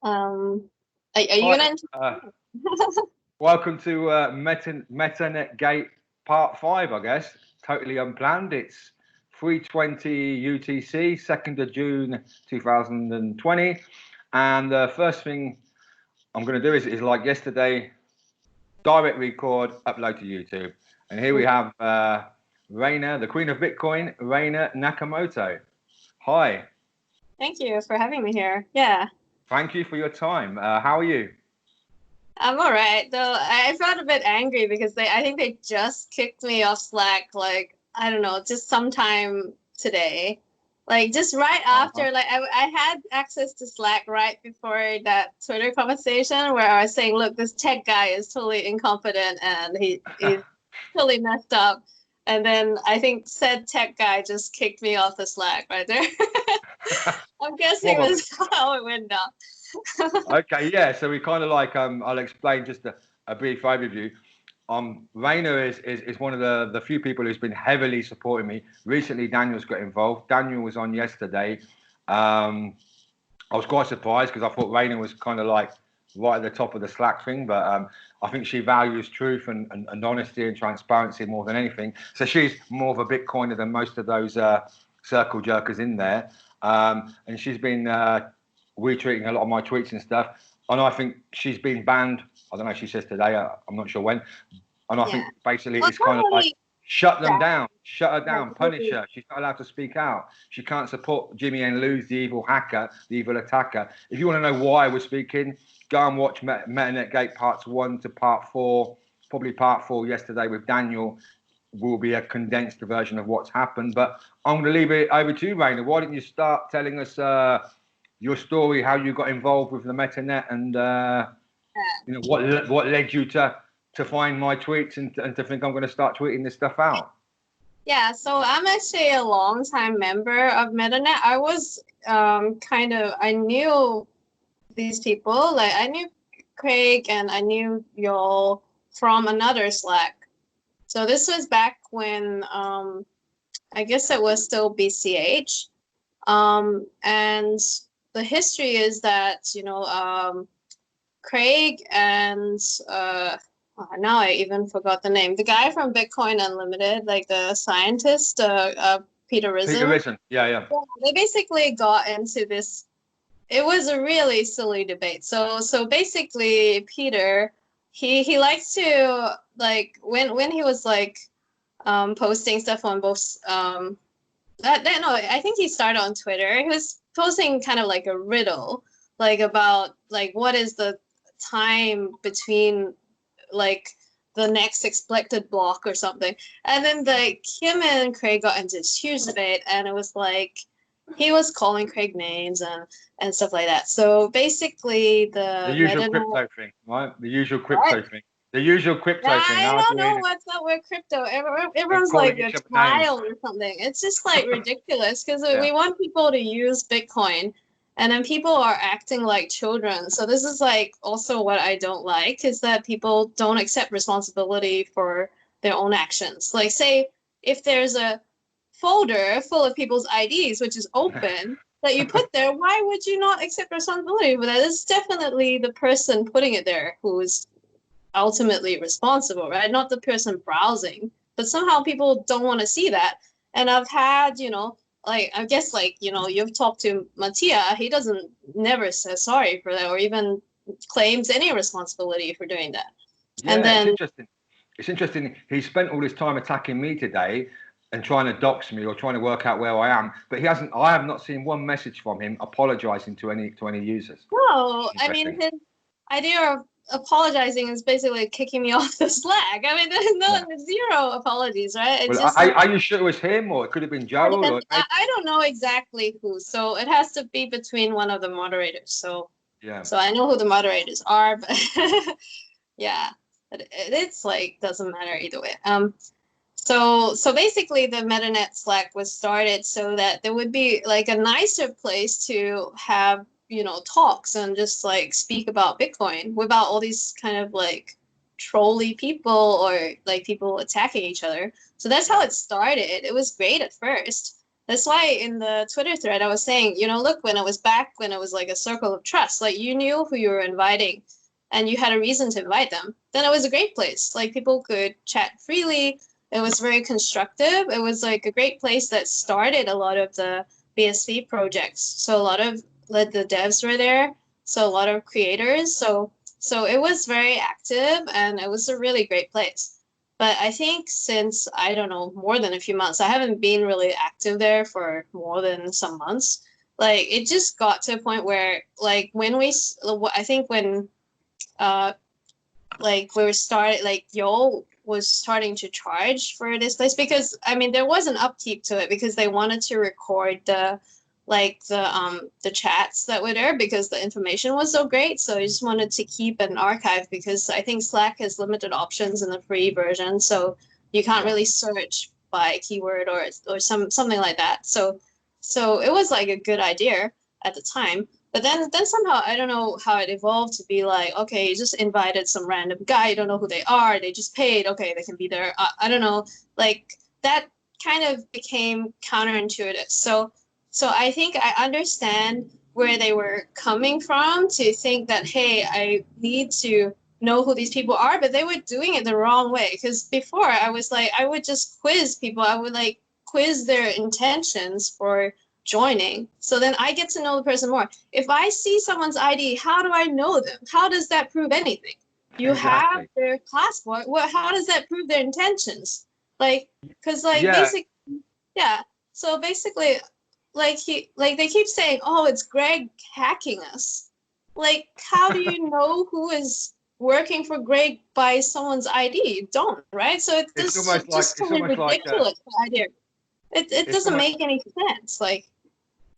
Um, are you Hi, gonna? welcome to MetanetGate Part 5, I guess. Totally unplanned. It's 3:20 UTC, 2nd of June 2020. And the first thing I'm going to do is like yesterday, direct record, upload to YouTube. And here we have Reina, the Queen of Bitcoin, Reina Nakamoto. Hi, Thank you for having me here. Yeah, thank you for your time. How are you? I'm all right. Though I felt a bit angry because I think they just kicked me off Slack. Like I don't know, just sometime today. Like just right Uh-huh. after, like I had access to Slack right before that Twitter conversation where I was saying, look, this tech guy is totally incompetent and he's totally messed up. And then I think said tech guy just kicked me off the Slack right there. I'm guessing Probably. that's how it went down. Okay, yeah. So we kind of like I'll explain just a brief overview. Rainer is one of the few people who's been heavily supporting me. Recently, Daniel's got involved. Daniel was on yesterday. Um, I was quite surprised because I thought Rainer was kind of like right at the top of the Slack thing, but I think she values truth and honesty and transparency more than anything. So she's more of a Bitcoiner than most of those circle jerkers in there. And she's been retweeting a lot of my tweets and stuff. And I think she's been banned. I don't know. She says today. I'm not sure when. And I Yeah. think basically Well, it's not kind of like only shut them that, down, shut her like down, punish really, her. She's not allowed to speak out. She can't support Jimmy and Lose, the evil hacker, the evil attacker. If you want to know why we're speaking, go and watch MetaNetGate parts 1 to part 4. Probably part 4 yesterday with Daniel will be a condensed version of what's happened. But I'm going to leave it over to you, Rainer. Why don't you start telling us your story, how you got involved with the MetaNet, and what led you to find my tweets and to think I'm going to start tweeting this stuff out. yeah. So I'm actually a long-time member of Metanet. I was I knew these people. Like I knew Craig and I knew y'all from another Slack. So this was back when I guess it was still BCH. And the history is that, Craig and now I even forgot the name. The guy from Bitcoin Unlimited, like the scientist, Peter Peter Risen. Risen, yeah, yeah. Yeah, they basically got into this. It was a really silly debate. So basically, Peter, he likes to like when he was like posting stuff on both that no, I think he started on Twitter. He was posting kind of like a riddle, like about like what is the time between like the next expected block or something. And then the Kim and Craig got into this huge debate, and it was like he was calling Craig names and stuff like that. So basically, The the usual meta. crypto thing, right? The usual What? crypto thing. The usual crypto thing, I don't know arguing what's up with crypto. and Everyone's calling like a each other names. child or something. It's just like ridiculous because Yeah. we want people to use Bitcoin, and then people are acting like children. So this is like also what I don't like is that people don't accept responsibility for their own actions. Like say if there's a folder full of people's IDs which is open that you put there, why would you not accept responsibility for that? It's definitely the person putting it there who's ultimately responsible, right? Not the person browsing. But somehow people don't want to see that. And I've had, like I guess like, you've talked to Mattia, he doesn't never say sorry for that or even claims any responsibility for doing that. And Yeah, it's then interesting. It's interesting. He spent all this time attacking me today and trying to dox me or trying to work out where I am, but he hasn't. I have not seen one message from him apologising to any users. no, I Interesting. mean his idea of apologizing is basically kicking me off the Slack. I mean there's Yeah. no zero apologies, right? It's Well, just are you sure it was him, or it could have been Joel, or maybe? I don't know exactly who, so it has to be between one of the moderators. So Yeah. so I know who the moderators are, but yeah, but it's like doesn't matter either way. So basically, the MetaNet Slack was started so that there would be like a nicer place to have talks and just like speak about Bitcoin without all these kind of like trolly people or like people attacking each other. So that's how Yeah. it started. It was great at first. That's why in the Twitter thread I was saying, look, when it was back when it was like a circle of trust, like you knew who you were inviting and you had a reason to invite them, then it was a great place. Like people could chat freely. It was very constructive. It was like a great place that started a lot of the BSV projects. So a lot of like the devs were there. So a lot of creators. So it was very active and it was a really great place. But I think since, I don't know, more than a few months, I haven't been really active there for more than some months. Like it just got to a point where like I think when like we were started, like Yo was starting to charge for this place because I mean there was an upkeep to it because they wanted to record the chats that were there because the information was so great. So I just wanted to keep an archive because I think Slack has limited options in the free version, so you can't really search by keyword or something like that. So it was like a good idea at the time. But then somehow I don't know how it evolved to be like, okay, you just invited some random guy, you don't know who they are, they just paid, okay, they can be there. I don't know, like that kind of became counterintuitive. So I think I understand where they were coming from to think that, hey, I need to know who these people are, but they were doing it the wrong way. Because before I was like, I would just quiz people. I would like quiz their intentions for joining. So then I get to know the person more. If I see someone's ID, how do I know them? How does that prove anything? You have Exactly. their passport. How does that prove their intentions? Like, because like Yeah. basically, yeah. So basically, like they keep saying, oh, it's Greg hacking us. Like, how do you know who is working for Greg by someone's ID? You don't, right? So it's It's this almost like just totally ridiculous idea. It it's doesn't almost make any sense. Like,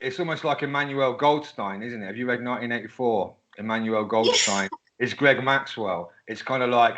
it's almost like Emmanuel Goldstein, isn't it? Have you read 1984? Emmanuel yeah, Goldstein is Greg Maxwell. It's kind of like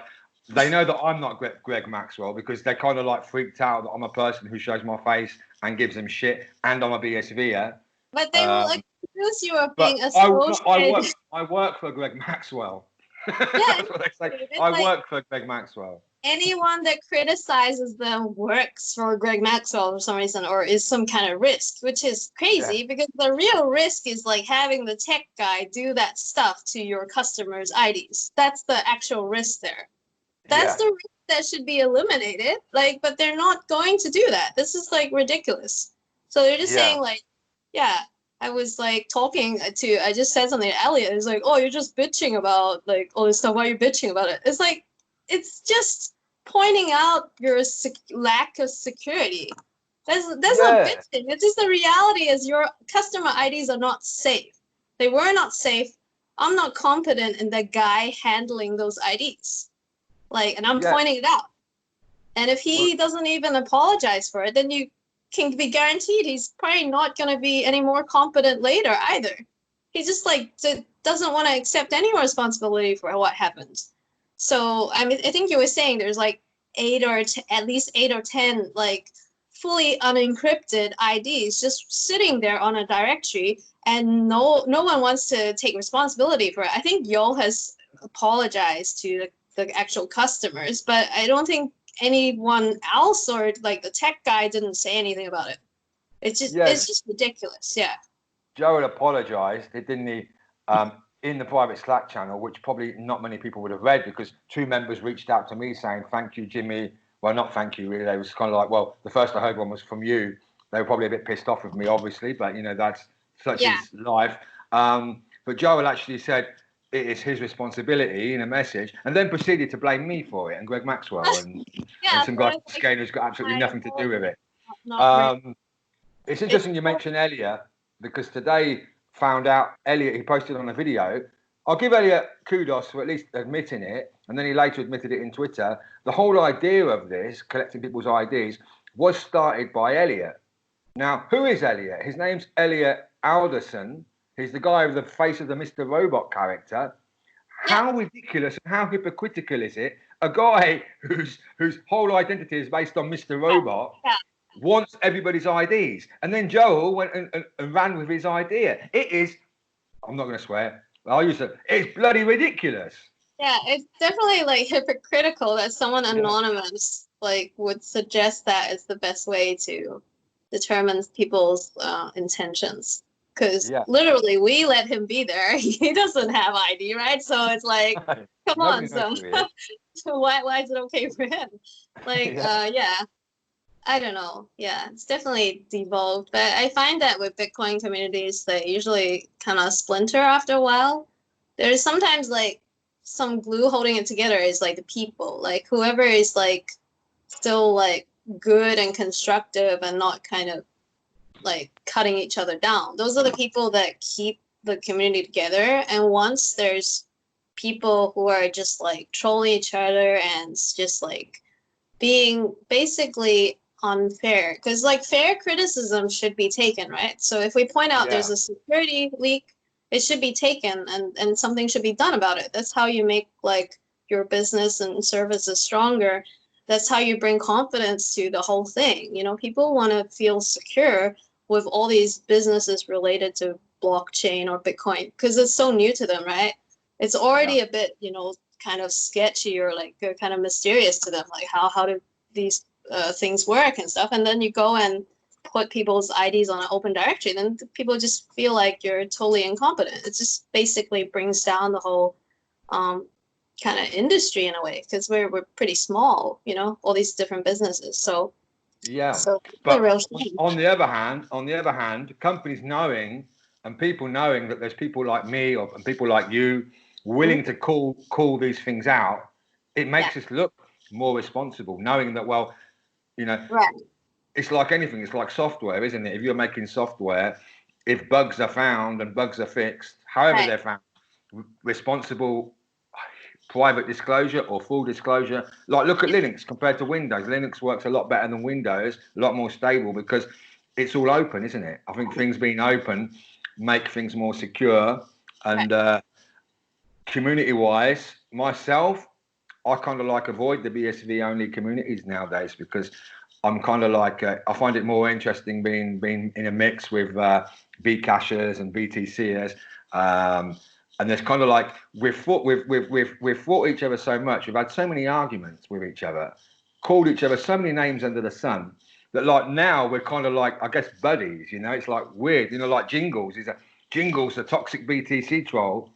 they know that I'm not Greg Maxwell because they're kind of like freaked out that I'm a person who shows my face and gives them shit, and I'm a BSVer. but they will Um, accuse you of but being no, associated. I work for Greg Maxwell. Yeah, That's what they say. it's I like work for Greg Maxwell. anyone that criticizes them works for Greg Maxwell for some reason or is some kind of risk, which is Yeah, crazy because the real risk is like having the tech guy do that stuff to your customers' IDs. That's the actual risk there. That's yeah, the risk that should be eliminated. Like, but they're not going to do that. This is like ridiculous. So they're just yeah. saying like, yeah, I was like I just said something to Elliot. It's like, oh, you're just bitching about like all this stuff. Why are you bitching about it? It's like, it's just pointing out your lack of security. That's not Yeah, bitching. It's just the reality is your customer IDs are not safe. They were not safe. I'm not confident in the guy handling those IDs. Like, and I'm yeah. pointing it out. And if Well, he doesn't even apologize for it, then you can be guaranteed he's probably not going to be any more competent later either. He just like doesn't want to accept any responsibility for what happened. So I mean, I think you were saying there's like at least 8 or 10 like fully unencrypted IDs just sitting there on a directory, and no one wants to take responsibility for it. I think Yo has apologized to the actual customers, but I don't think anyone else or like the tech guy didn't say anything about it. yeah. It's just ridiculous. Yeah. Joe had apologised, didn't he, in the private Slack channel, which probably not many people would have read because two members reached out to me saying, thank you, Jimmy. Well, not thank you, really. They was kind of like, well, the first I heard one was from you. They were probably a bit pissed off with me, obviously, but, that's such Yeah. is life. But Joel actually said it is his responsibility in a message and then proceeded to blame me for it and Greg Maxwell and Yeah. some But guy it's like Scaler who's got absolutely my nothing to do with apology, it. not really. Um, it's It's interesting you mentioned Elliot because today found out Elliot, he posted on a video. I'll give Elliot kudos for at least admitting it, and then he later admitted it in Twitter. The whole idea of this, collecting people's IDs, was started by Elliot. Now, who is Elliot? His name's Elliot Alderson. He's the guy with the face of the Mr. Robot character. yeah. How ridiculous and how hypocritical is it? A guy whose whole identity is based on Mr. Robot Yeah. wants everybody's IDs. And then Joel went and ran with his idea. It is, I'm not going to swear, I'll use it, it's bloody ridiculous. Yeah, it's definitely like hypocritical that someone Yeah. anonymous like would suggest that is the best way to determines people's intentions. Because Yeah. literally, we let him be there. He doesn't have ID, right? So it's like, come on, Nobody knows so who he is. so why is it okay for him? Like, Yeah. yeah, I don't know. Yeah, it's definitely devolved. But I find that with Bitcoin communities, they usually kind of splinter after a while. There's sometimes like some glue holding it together is like the people, like whoever is like still like good and constructive and not kind of like cutting each other down. Those are the people that keep the community together. And once there's people who are just like trolling each other and just like being basically unfair, because like fair criticism should be taken, right? So if we point out Yeah. there's a security leak, it should be taken and something should be done about it. That's how you make like your business and services stronger. That's how you bring confidence to the whole thing. You know, people want to feel secure with all these businesses related to blockchain or Bitcoin because it's so new to them, right? It's already a bit, you know, kind of sketchy or like kind of mysterious to them, like how do these things work and stuff. And then you go and put people's IDs on an open directory, then people just feel like you're totally incompetent. It just basically brings down the whole kind of industry in a way because we're pretty small, you know, all these different businesses. So Yeah. it's a But real shame. on the other hand, companies knowing and people knowing that there's people like me and people like you willing to call these things out, it Yeah, makes us look more responsible, knowing that, well, you know, right, it's like anything. It's like software, isn't it? If you're making software, if bugs are found and bugs are fixed, however right, they're found, responsible private disclosure or full disclosure. Like look at yeah, Linux compared to Windows. Linux works a lot better than Windows, a lot more stable because it's all open, isn't it? I think things being open make things more secure. right. And community-wise, myself, I kind of like avoid the BSV only communities nowadays because I'm kind of like I find it more interesting being in a mix with Bcashers and BTCers. And there's kind of like we've fought each other so much. We've had so many arguments with each other, called each other so many names under the sun that like now we're kind of like I guess buddies. You know, it's like weird. You know, like Jingles is a Jingles, a toxic BTC troll.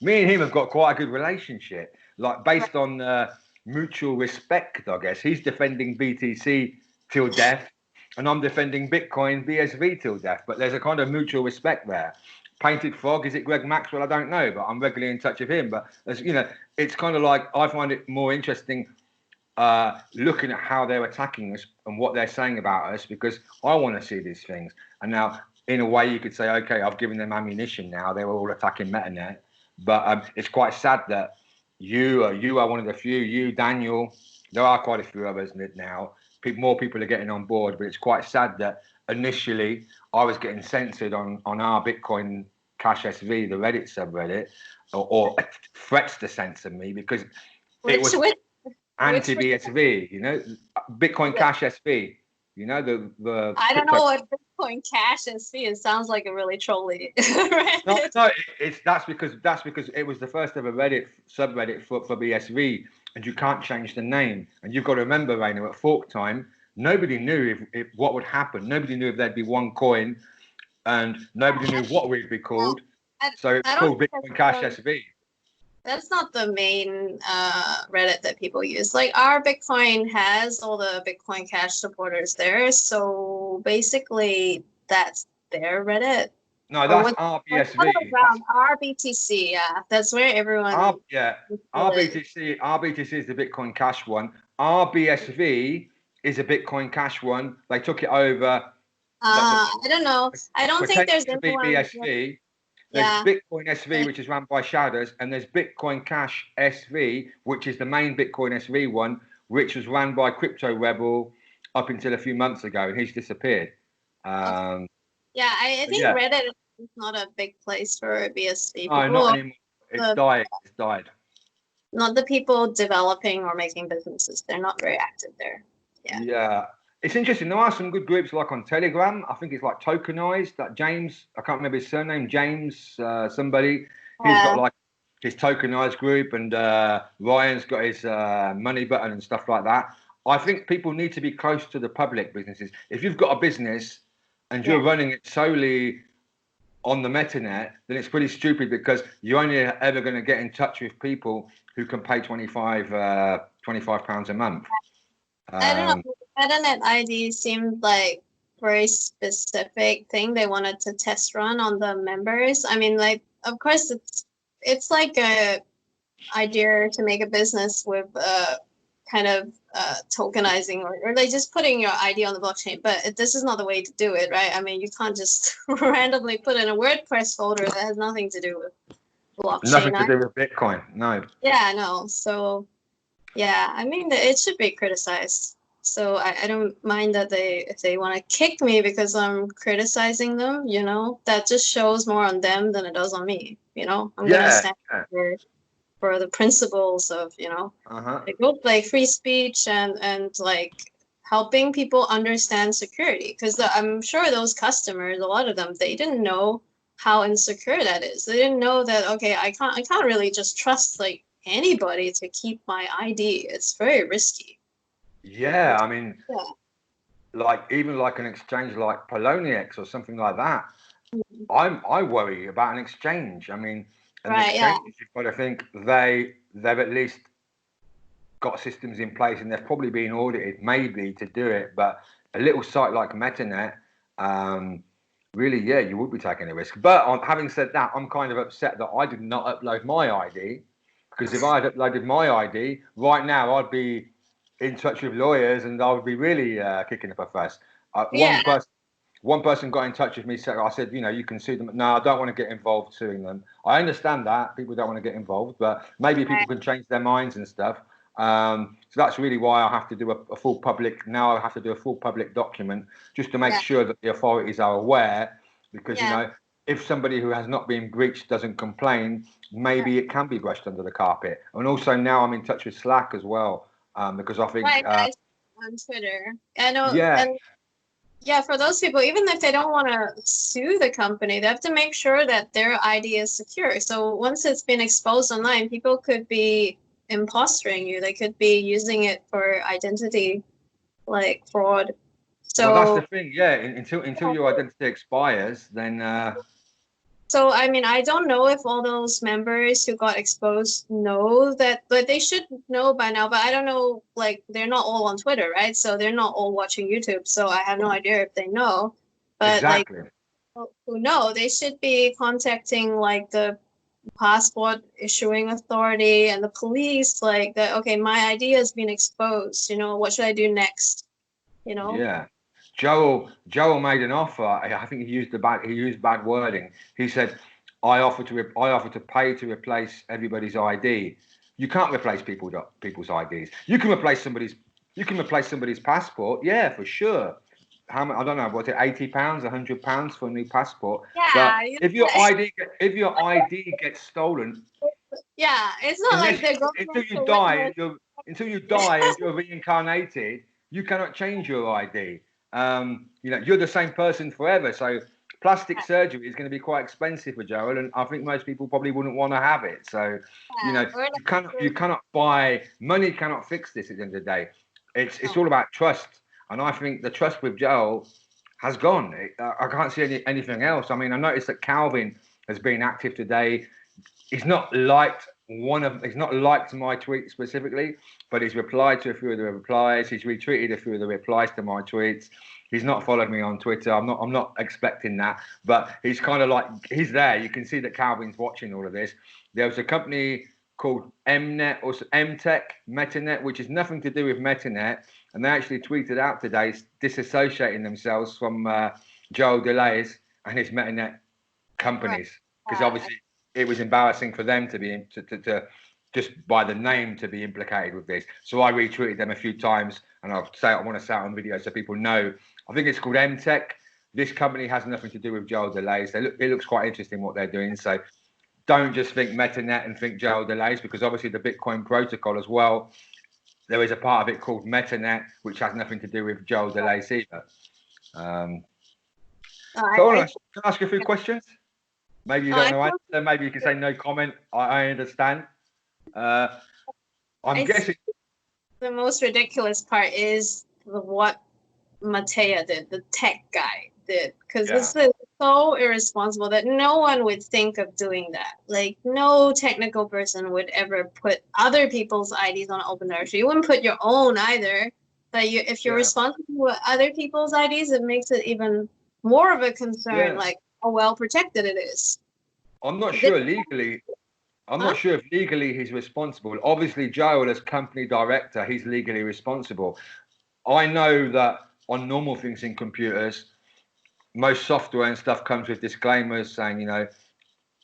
Me and him have got quite a good relationship, like based on mutual respect, I guess. He's defending BTC till death, and I'm defending Bitcoin BSV till death. But there's a kind of mutual respect there. Painted Frog, is it Greg Maxwell? I don't know, but I'm regularly in touch with him. But as you know, it's kind of like I find it more interesting looking at how they're attacking us and what they're saying about us because I want to see these things. And now, in a way, you could say, okay, I've given them ammunition now. They were all attacking Metanet. But it's quite sad that you are one of the few, you, Daniel, there are quite a few others now. More people are getting on board, but it's quite sad that initially I was getting censored on our Bitcoin Cash SV, the Reddit subreddit, or threats to censor me because it Which was which which anti-BSV, you know, Bitcoin Cash SV, you know, the I don't know crypto. what Bitcoin Cash is. It sounds like a really trolly. No, Reddit. no, it's that's because it was the first ever Reddit subreddit for BSV, and you can't change the name. And you've got to remember, Rainer, at fork time, nobody knew if what would happen. Nobody knew if there'd be one coin, and nobody knew what we'd be Well, called. I, So it's I don't called think that's Bitcoin Cash the SV. that's not the main Reddit that people use. Like our Bitcoin has all the Bitcoin Cash supporters there, so basically that's their Reddit. No, Or that's what? What's the other RBSV. That's ground? RBTC, yeah, that's where everyone Yeah, is. RBTC is the Bitcoin Cash one. RBSV is a Bitcoin Cash one. They took it over. I don't know. I don't think Pretending there's to be anyone. BSV. There's Yeah. Bitcoin SV, which is run by Shadows, and there's Bitcoin Cash SV, which is the main Bitcoin SV one, which was run by Crypto Rebel up until a few months ago, and he's disappeared. Okay. Um, Yeah, I think yeah, Reddit is not a big place for BSV. no, People not are anymore. It's the died. It's died. not the people developing or making businesses. They're not very active there. Yeah. Yeah, it's interesting. There are some good groups like on Telegram. I think it's like Tokenized. That James, I can't remember his surname. James, somebody. He's got like his Tokenized group, and Ryan's got his Moneybutton and stuff like that. I think people need to be close to the public businesses. If you've got a business and you're running it solely on the Metanet, then it's pretty stupid because you're only ever going to get in touch with people who can pay £25 a month. I don't know. Metanet ID seemed like very specific thing they wanted to test run on the members. I mean, like, of course, it's like a idea to make a business with kind of tokenizing or like just putting your ID on the blockchain, but this is not the way to do it, right? I mean, you can't just randomly put in a WordPress folder that has nothing to do with blockchain. Nothing to do with Bitcoin, no. Yeah, no. So yeah, I mean, it should be criticized. So I don't mind that if they want to kick me because I'm criticizing them, you know, that just shows more on them than it does on me. You know, I'm gonna stand for the principles of, you know, like free speech and like helping people understand security. Because I'm sure those customers, a lot of them, they didn't know how insecure that is. They didn't know that, okay, I can't really just trust like anybody to keep my ID. It's very risky. Yeah, I mean, like even like an exchange like Poloniex or something like that. I worry about an exchange. I mean, an exchange, you've got to think they've at least got systems in place and they've probably been audited maybe to do it. But a little site like Metanet, really, yeah, you would be taking a risk. But having said that, I'm kind of upset that I did not upload my ID, because if I had uploaded my ID right now, I'd be in touch with lawyers and I would be really kicking up a fuss. One person got in touch with me. I said, you know, you can sue them. No, I don't want to get involved suing them. I understand that people don't want to get involved, but maybe people can change their minds and stuff. So that's really why I have to do a full public. Now I have to do a full public document just to make sure that the authorities are aware, because you know, if somebody who has not been breached doesn't complain, maybe it can be brushed under the carpet. And also now I'm in touch with Slack as well, because I think on Twitter. I know. And yeah, for those people, even if they don't want to sue the company, they have to make sure that their ID is secure. So once it's been exposed online, people could be impostering you. They could be using it for identity, like fraud. So well, that's the thing. Yeah, until your identity expires, then. So, I mean, I don't know if all those members who got exposed know that, but they should know by now. But I don't know, like, they're not all on Twitter, right? So they're not all watching YouTube. So I have no idea if they know. But, like, who know, they should be contacting, like, the passport issuing authority and the police, like, that, okay, my ID has been exposed. You know, what should I do next? You know? Yeah. Joel made an offer. I think he used bad wording. He said, "I offer to pay to replace everybody's ID." You can't replace people's IDs. You can replace somebody's passport. Yeah, for sure. How much? I don't know. Was it £80, £100 for a new passport? Yeah. But if your ID gets stolen, yeah, it's not like they're going until you die and you're reincarnated, you cannot change your ID. You know, you're the same person forever. So plastic surgery is going to be quite expensive for Joel, and I think most people probably wouldn't want to have it. So, you know, you cannot buy, money cannot fix this at the end of the day. It's all about trust, and I think the trust with Joel has gone. I can't see anything else. I mean, I noticed that Calvin has been active today. He's not liked my tweet specifically, but he's replied to a few of the replies. He's retweeted a few of the replies to my tweets. He's not followed me on Twitter. I'm not expecting that, but he's kind of like, he's there. You can see that Calvin's watching all of this. There was a company called Mnet or Metanet, which is nothing to do with Metanet, and they actually tweeted out today disassociating themselves from Joel Delays and his Metanet companies, because obviously it was embarrassing for them to be to just by the name to be implicated with this. So I retweeted them a few times, and I want to say it on video so people know. I think it's called MTech. This company has nothing to do with Joel Delays. It looks quite interesting what they're doing. So don't just think Metanet and think Joel Delays, because obviously the Bitcoin protocol as well, there is a part of it called Metanet, which has nothing to do with Joel Delays either. Can I ask you a few questions? Maybe you don't know answer. Maybe you can say no comment. I understand. I'm guessing. the most ridiculous part is what Matea did, the tech guy did, because Yeah. this is so irresponsible that no one would think of doing that. Like, no technical person would ever put other people's IDs on an open directory. You wouldn't put your own either. But if you're Yeah. responsible for other people's IDs, it makes it even more of a concern, Yeah. like how well protected it is. I'm not This, sure legally. I'm huh? not sure if legally he's responsible. Obviously, Joel, as company director, he's legally responsible. I know that on normal things in computers, most software and stuff comes with disclaimers saying,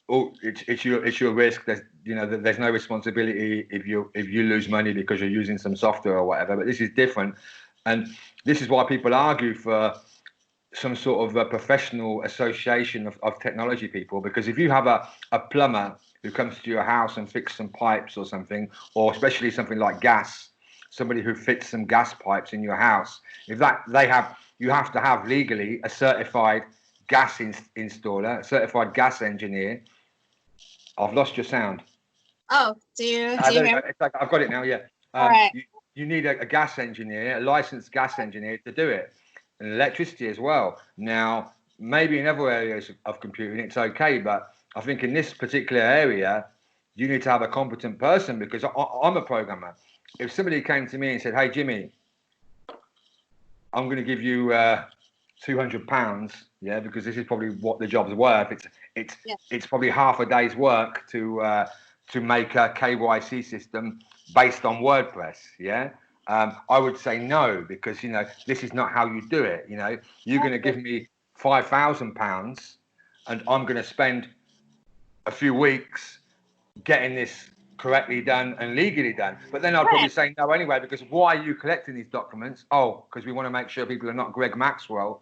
oh, it's your risk. There's no responsibility if you lose money because you're using some software or whatever. But this is different, and this is why people argue for some sort of a professional association of technology people, because if you have a plumber who comes to your house and fixes some pipes or something, or especially something like gas, somebody who fits some gas pipes in your house, if that they have you have to have legally a certified gas installer, a certified gas engineer. I've lost your sound. Oh, do you There we hear go. me? It's like, I've got it now. Yeah. All right. You need a gas engineer, a licensed gas engineer to do it, and electricity as well. Now, maybe in other areas of computing it's okay, but I think in this particular area, you need to have a competent person, because I'm a programmer. If somebody came to me and said, "Hey, Jimmy, I'm going to give you £200, yeah, because this is probably what the job's worth. It's Yeah. it's probably half a day's work to make a KYC system based on WordPress, yeah." I would say no, because this is not how you do it. You're going to give me £5,000, and I'm going to spend a few weeks getting this correctly done and legally done. But then I'd probably Right. say no anyway, because why are you collecting these documents? Oh, because we want to make sure people are not Greg Maxwell.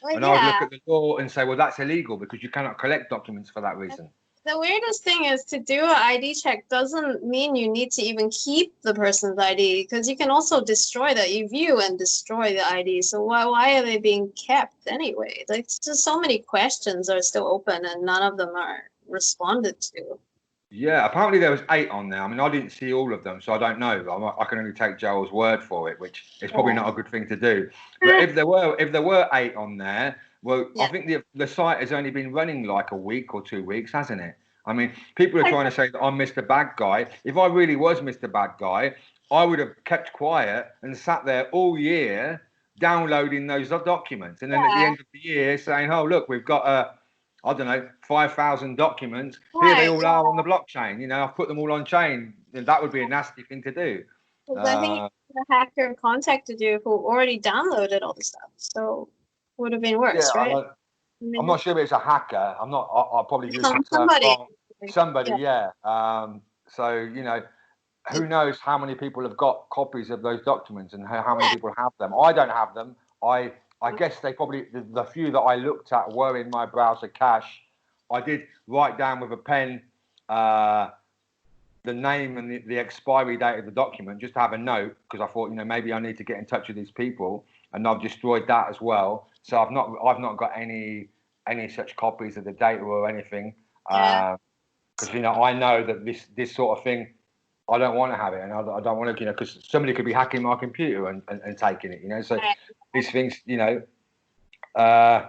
Well, And I would yeah. look at the law and say, well, that's illegal because you cannot collect documents for that reason. The weirdest thing is, to do an ID check doesn't mean you need to even keep the person's ID, because you can also destroy that. You view and destroy the ID. So why are they being kept anyway? Like, just so many questions are still open and none of them are responded to. Yeah, apparently there was 8 on there. I mean, I didn't see all of them, so I don't know. I can only take Joel's word for it, which is probably not a good thing to do. But if there were 8 on there, well, I Yeah. think the site has only been running like a week or 2 weeks, hasn't it? I mean, people are trying to say that I'm Mr. Bad Guy. If I really was Mr. Bad Guy, I would have kept quiet and sat there all year downloading those documents, and then at the Yeah. end of the year saying, "Oh, look, we've got I don't know, 5,000 documents. Here they Right. all are on the blockchain. I've put them all on chain." And that would be a nasty thing to do. Because I think Uh, the hacker contacted you who already downloaded all the stuff. So would have been yeah, worse, right? I I'm mean, not sure if it's a hacker. I'm not. I'll probably use the term somebody. wrong. Somebody, Yeah. yeah. So who knows how many people have got copies of those documents and how many people have them. I don't have them. I guess they probably the few that I looked at were in my browser cache. I did write down with a pen the name and the expiry date of the document, just to have a note, because I thought maybe I need to get in touch with these people, and I've destroyed that as well. So I've not got any such copies of the data or anything, Yeah. because I know that this sort of thing, I don't want to have it, and I don't want to, because somebody could be hacking my computer and taking it. So Right. these things, uh,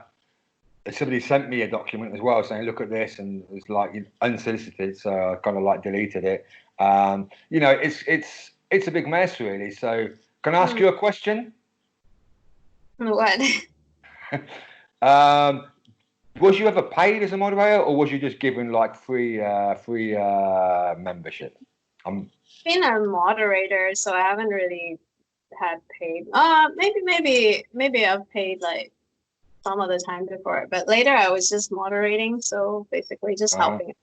somebody sent me a document as well saying, look at this, and it was like unsolicited, so I kind of like deleted it. It's a big mess, really. So can I ask you a question? What? um, was you ever paid as a moderator, or was you just given like free membership? I'm Been a moderator, so I haven't really had paid. Maybe I've paid like some of the time before, but later I was just moderating, so basically just helping.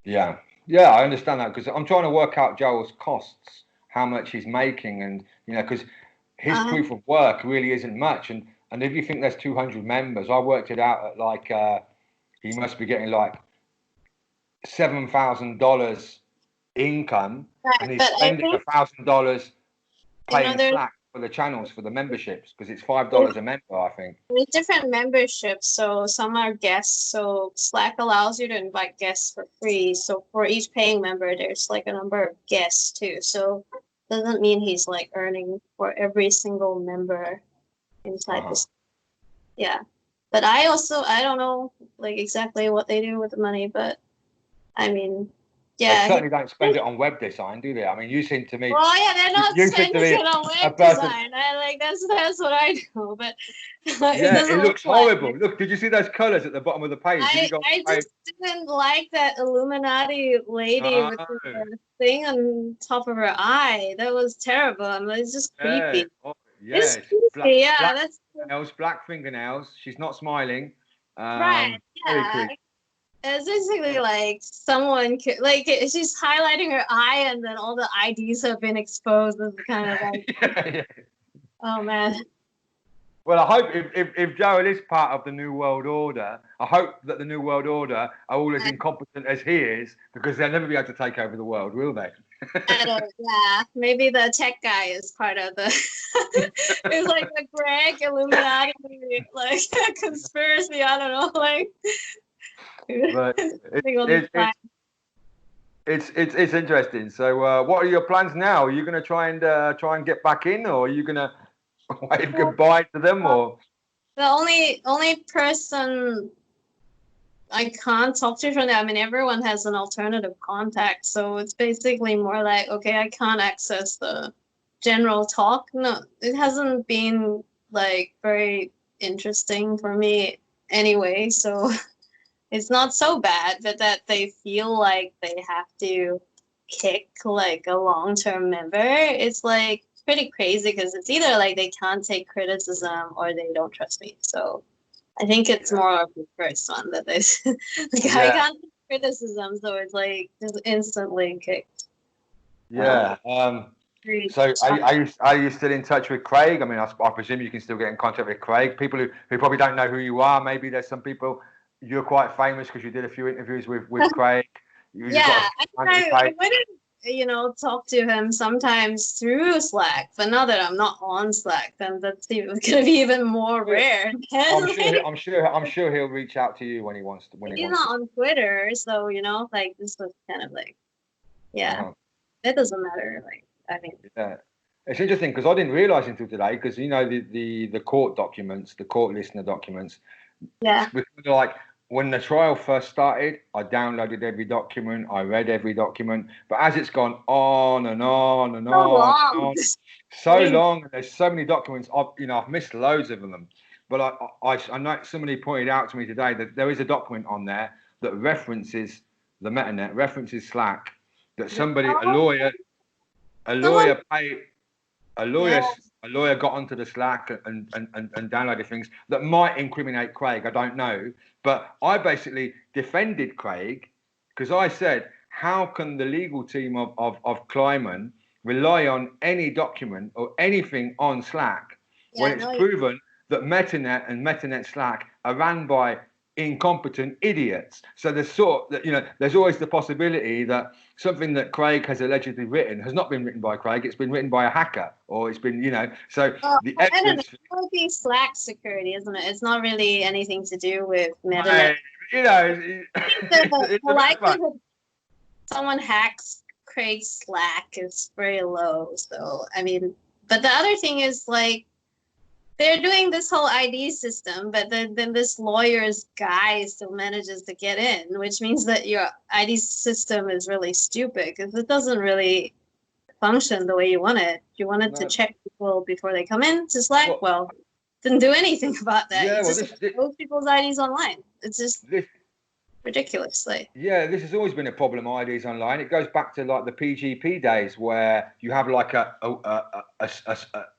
Yeah, I understand that, because I'm trying to work out Joel's costs, how much he's making, and because his proof of work really isn't much, and if you think there's 200 members, I worked it out at like he must be getting like $7,000 income, Right, and he's but I spending think $1,000 paying there's Slack for the channels for the memberships, because it's $5 a member, I think. different memberships, so some are guests. So Slack allows you to invite guests for free. So for each paying member, there's like a number of guests too. So doesn't mean he's like earning for every single member inside this. Yeah. But I don't know like exactly what they do with the money, but I mean, yeah. They certainly don't spend it on web design, do they? I mean, you seem to me. Well, yeah, they're not spending it on web design. That's what I do, but it looks horrible. Look, did you see those colours at the bottom of the page? I just didn't like that Illuminati lady with the thing on top of her eye. That was terrible. I mean, it's just creepy. It's creepy. That's black fingernails. She's not smiling. Right. Yeah. It's basically like someone like she's highlighting her eye, and then all the IDs have been exposed. It's kind of like, oh man. Well, I hope if Joel is part of the New World Order, I hope that the New World Order are all as incompetent as he is, because they'll never be able to take over the world, will they? Yeah, maybe the tech guy is part of the. It's like the Greg Illuminati, like conspiracy. I don't know, like. But it's interesting. So, what are your plans now? Are you going to try and get back in, or are you going to wave goodbye to them? Or the only person I can't talk to from there. I mean, everyone has an alternative contact, so it's basically more like, okay, I can't access the general talk. No, it hasn't been like very interesting for me anyway, so. It's not so bad, but that they feel like they have to kick like a long-term member. It's like pretty crazy, because it's either like they can't take criticism or they don't trust me. So I think it's more of the first one, that they like, I can't take criticism, so it's like just instantly kicked. Yeah. So are you still in touch with Craig? I mean, I presume you can still get in contact with Craig. People who probably don't know who you are, maybe there's some people. You're quite famous because you did a few interviews with Craig. I would talk to him sometimes through Slack, but now that I'm not on Slack, then that's going to be even more rare. I'm sure he'll reach out to you when he wants to. He's not on Twitter, so like this was kind of like, it doesn't matter. Like, I mean, it's interesting because I didn't realize until today, because the court documents, the court listener documents. Yeah. Like when the trial first started, I downloaded every document, I read every document, but as it's gone on and on and on, so long, and there's so many documents, I've missed loads of them. But I know somebody pointed out to me today that there is a document on there that references the Metanet, references Slack, that somebody, a lawyer got onto the Slack and downloaded things that might incriminate Craig. I don't know. But I basically defended Craig, because I said, how can the legal team of Kleiman rely on any document or anything on Slack when it's proven that Metanet and Metanet Slack are ran by incompetent idiots? So there's there's always the possibility that something that Craig has allegedly written has not been written by Craig. It's been written by a hacker, or it's been the evidence. It would be Slack security, isn't it? It's not really anything to do with Metanet. The likelihood someone hacks Craig's Slack is very low. So I mean, but the other thing is, like, they're doing this whole ID system, but then this lawyer's guy still manages to get in, which means that your ID system is really stupid, because it doesn't really function the way you want it. You want it to check people before they come in to Slack. Well, didn't do anything about that. Yeah, just post people's IDs online. It's just ridiculous. Like, this has always been a problem. IDs online. It goes back to like the PGP days, where you have like a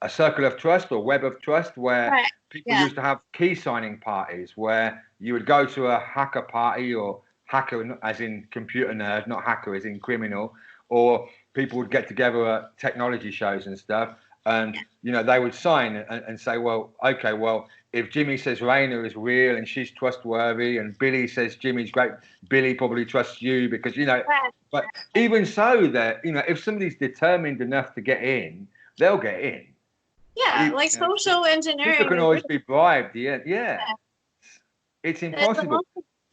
circle of trust or web of trust, where people used to have key signing parties, where you would go to a hacker party, or hacker as in computer nerd, not hacker as in criminal, or people would get together at technology shows and stuff, and they would sign and say, well, okay, well, if Jimmy says Reina is real and she's trustworthy, and Billy says Jimmy's great, Billy probably trusts you, because but even so, that if somebody's determined enough to get in, they'll get in. Like social engineering. People can always be bribed. Yeah. It's impossible.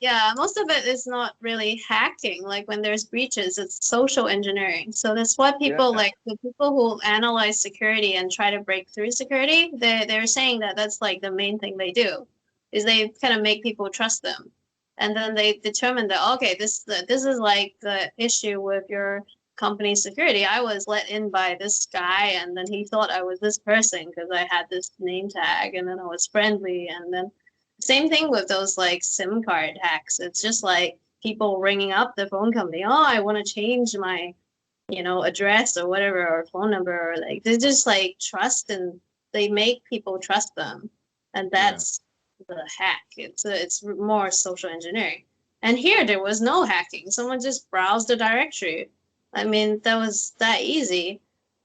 Yeah, most of it is not really hacking. Like when there's breaches, it's social engineering. So that's what Yeah. people like the people who analyze security and try to break through security. They're saying that that's like the main thing they do, is they kind of make people trust them, and then they determine that okay, this is like the issue with your company's security. I was let in by this guy, and then he thought I was this person because I had this name tag, and then I was friendly, and then same thing with those like SIM card hacks. It's just like people ringing up the phone company. Oh, I want to change my, address or whatever or phone number. Or like they just like trust and they make people trust them, and that's the hack. It's more social engineering. And here there was no hacking. Someone just browsed the directory. I mean, that was that easy.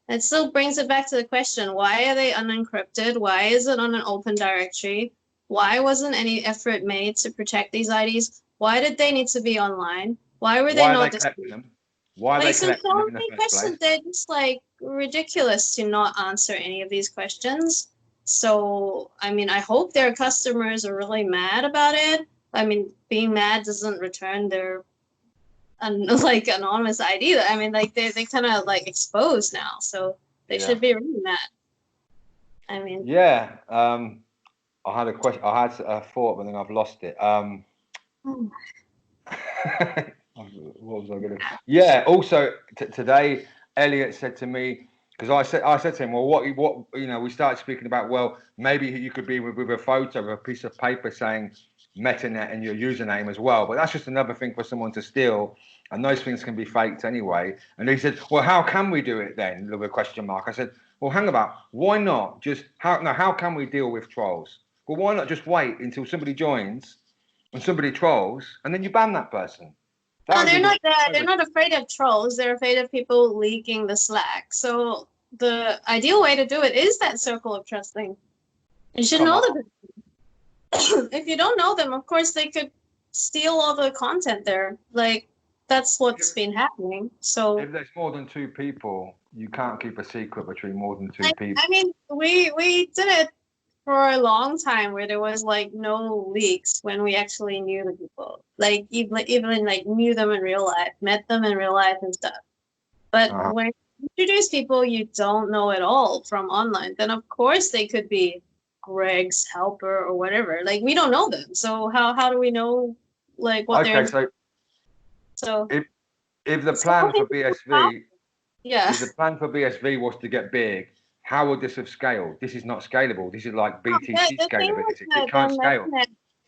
It still brings it back to the question, why are they unencrypted? Why is it on an open directory? Why wasn't any effort made to protect these IDs? Why did they need to be online? Why were they Why are they not collecting them? Why are they like so collecting them in the many first place? questions? They're just like ridiculous to not answer any of these questions. So I mean, I hope their customers are really mad about it. I mean, being mad doesn't return their like anonymous ID. I mean, like they kind of like exposed now, so they should be really mad. I mean, Yeah. I had a question. I had a thought, but then I've lost it. What was I going to? Yeah. Also, today, Elliot said to me, because I said to him, well, what, we started speaking about, well, maybe you could be with a photo or a piece of paper saying Metanet and your username as well, but that's just another thing for someone to steal, and those things can be faked anyway. And he said, well, how can we do it then? With a question mark. I said, well, hang about. Why not just how can we deal with trolls? Well, why not just wait until somebody joins and somebody trolls, and then you ban that person? That no, would be the they're not afraid of trolls. They're afraid of people leaking the Slack. So the ideal way to do it is that circle of trust thing. You should come know on. the people. If you don't know them, of course they could steal all the content there. Like that's what's been happening. So If there's more than two people, you can't keep a secret between more than two I, people. I mean, we did it for a long time where there was like no leaks when we actually knew the people. Like even like knew them in real life, met them in real life and stuff. But Uh-huh. when you introduce people you don't know at all from online, then of course they could be Greg's helper or whatever. Like we don't know them, so how do we know like what they're Okay, into? so So if the so plan I for think it's about- BSV, yeah. if the plan for BSV was to get big, how would this have scaled? This is not scalable. This is like BTC The thing with scalability. It the can't scale.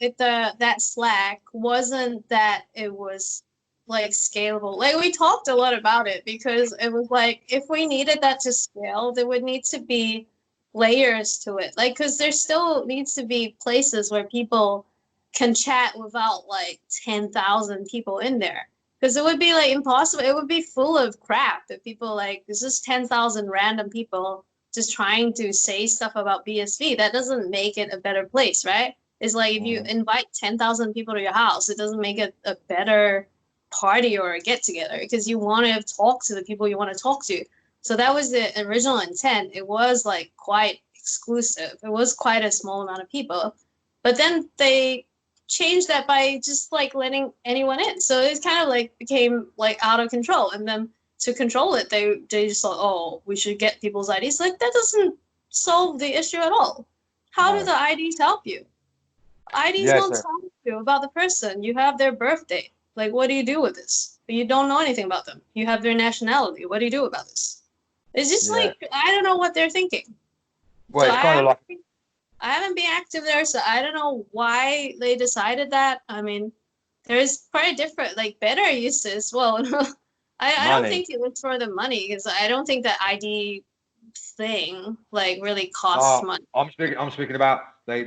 Metanet, that Slack wasn't that it was like scalable. Like we talked a lot about it because it was like if we needed that to scale, there would need to be layers to it. Like because there still needs to be places where people can chat without like 10,000 people in there. Because it would be like impossible. It would be full of crap if people like there's just 10,000 random people just trying to say stuff about BSV. That doesn't make it a better place, right? It's like if you invite 10,000 people to your house, it doesn't make it a better party or a get together because you want to talk to the people you want to talk to. So that was the original intent. It was like quite exclusive. It was quite a small amount of people. But then they changed that by just like letting anyone in. So it kind of like became like out of control. And then to control it, they just thought, oh, we should get people's IDs. Like that doesn't solve the issue at all. How do No. the IDs help you? IDs Yeah, don't so tell you about the person. You have their birthday. Like, what do you do with this? You don't know anything about them. You have their nationality. What do you do about this? It's just yeah. like I don't know what they're thinking. Well, So it's kind of like I haven't been active there, so I don't know why they decided that. I mean, there's quite different, like better uses. Well, I don't money. think it was for the money because I don't think that ID thing like really costs Oh, money. I'm speaking about they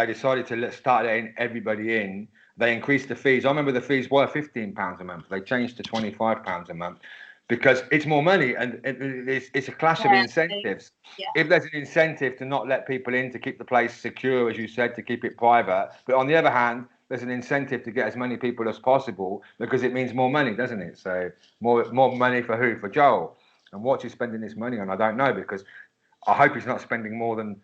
decided to start letting everybody in. They increased the fees. I remember the fees were £15 a month. They changed to £25 a month because it's more money and it's a clash of Yeah, incentives. yeah. If there's an incentive to not let people in to keep the place secure, as you said, to keep it private, but on the other hand, there's an incentive to get as many people as possible because it means more money, doesn't it? So more money for who? For Joel. And what he's spending this money on, I don't know because I hope he's not spending more than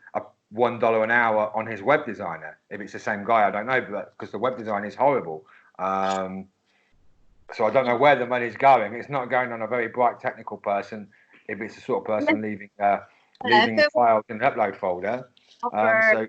$1 an hour on his web designer. If it's the same guy, I don't know, but because the web design is horrible. So I don't know where the money's going. It's not going on a very bright technical person. If it's the sort of person leaving files in the upload folder. So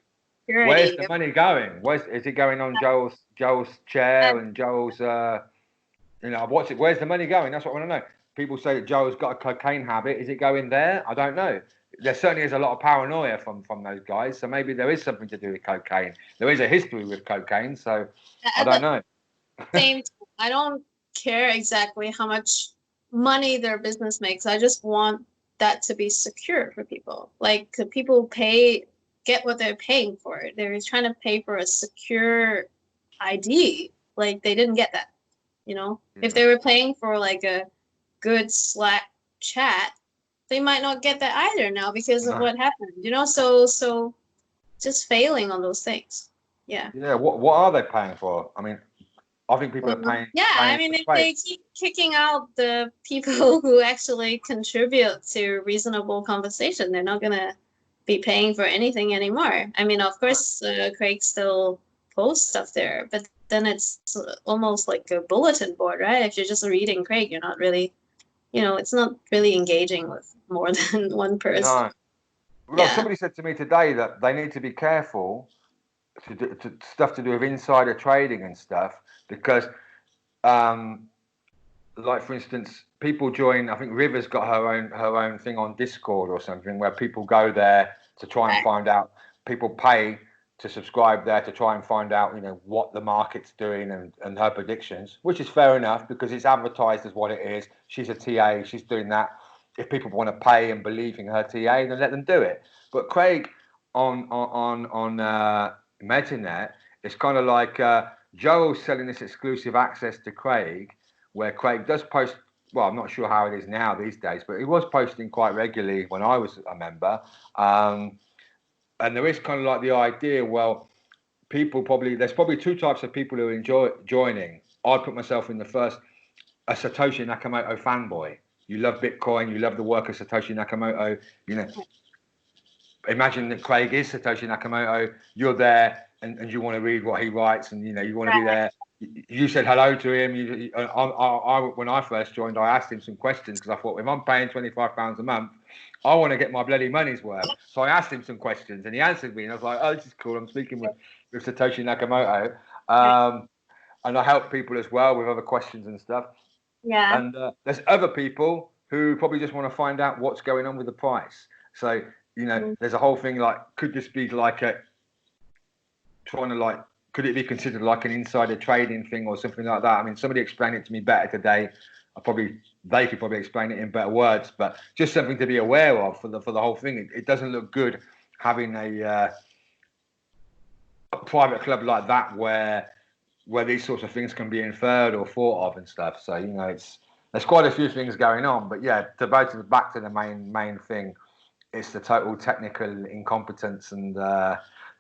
where's the money going? Is it going on Joel's chair and Joel's? Where's the money going? That's what I want to know. People say that Joel's got a cocaine habit. Is it going there? I don't know. There certainly is a lot of paranoia from those guys. So maybe there is something to do with cocaine. There is a history with cocaine. So I don't know. Same. I don't care exactly how much money their business makes. I just want that to be secure for people. Like people get what they're paying for. They're trying to pay for a secure ID. Like they didn't get that. If they were paying for like a good Slack chat, they might not get that either now because of what happened. So just failing on those things. Yeah. Yeah. What are they paying for? I mean, I think people are paying. Yeah, I mean, if they keep kicking out the people who actually contribute to reasonable conversation, they're not gonna be paying for anything anymore. I mean, of course, Craig still posts stuff there, but then it's almost like a bulletin board, right? If you're just reading Craig, you're not really, it's not really engaging with more than one person. No. Well, somebody said to me today that they need to be careful to stuff to do with insider trading and stuff because, like for instance, people join. I think River's got her own thing on Discord or something where people go there to try and find out. People pay to subscribe there to try and find out, what the market's doing and her predictions, which is fair enough because it's advertised as what it is. She's a TA, she's doing that. If people want to pay and believe in her TA, then let them do it. But Craig on Metanet, it's kind of like Joel's selling this exclusive access to Craig, where Craig does post. Well, I'm not sure how it is now these days, but he was posting quite regularly when I was a member. And there is kind of like the idea, well, there's probably two types of people who enjoy joining. I'd put myself in the first, a Satoshi Nakamoto fanboy. You love Bitcoin, you love the work of Satoshi Nakamoto. Imagine that Craig is Satoshi Nakamoto. You're there and you want to read what he writes and, you want to be there. You said hello to him. When I first joined, I asked him some questions because I thought, if I'm paying £25 a month, I want to get my bloody money's worth. So I asked him some questions and he answered me and I was like, oh, this is cool. I'm speaking with Satoshi Nakamoto. And I help people as well with other questions and stuff. Yeah. And there's other people who probably just want to find out what's going on with the price. So, there's a whole thing like, could this be like could it be considered like an insider trading thing or something like that? I mean, somebody explained it to me better today. They could probably explain it in better words, but just something to be aware of for the whole thing. It doesn't look good having a private club like that where these sorts of things can be inferred or thought of and stuff. So there's quite a few things going on. But yeah, back to the main thing, it's the total technical incompetence and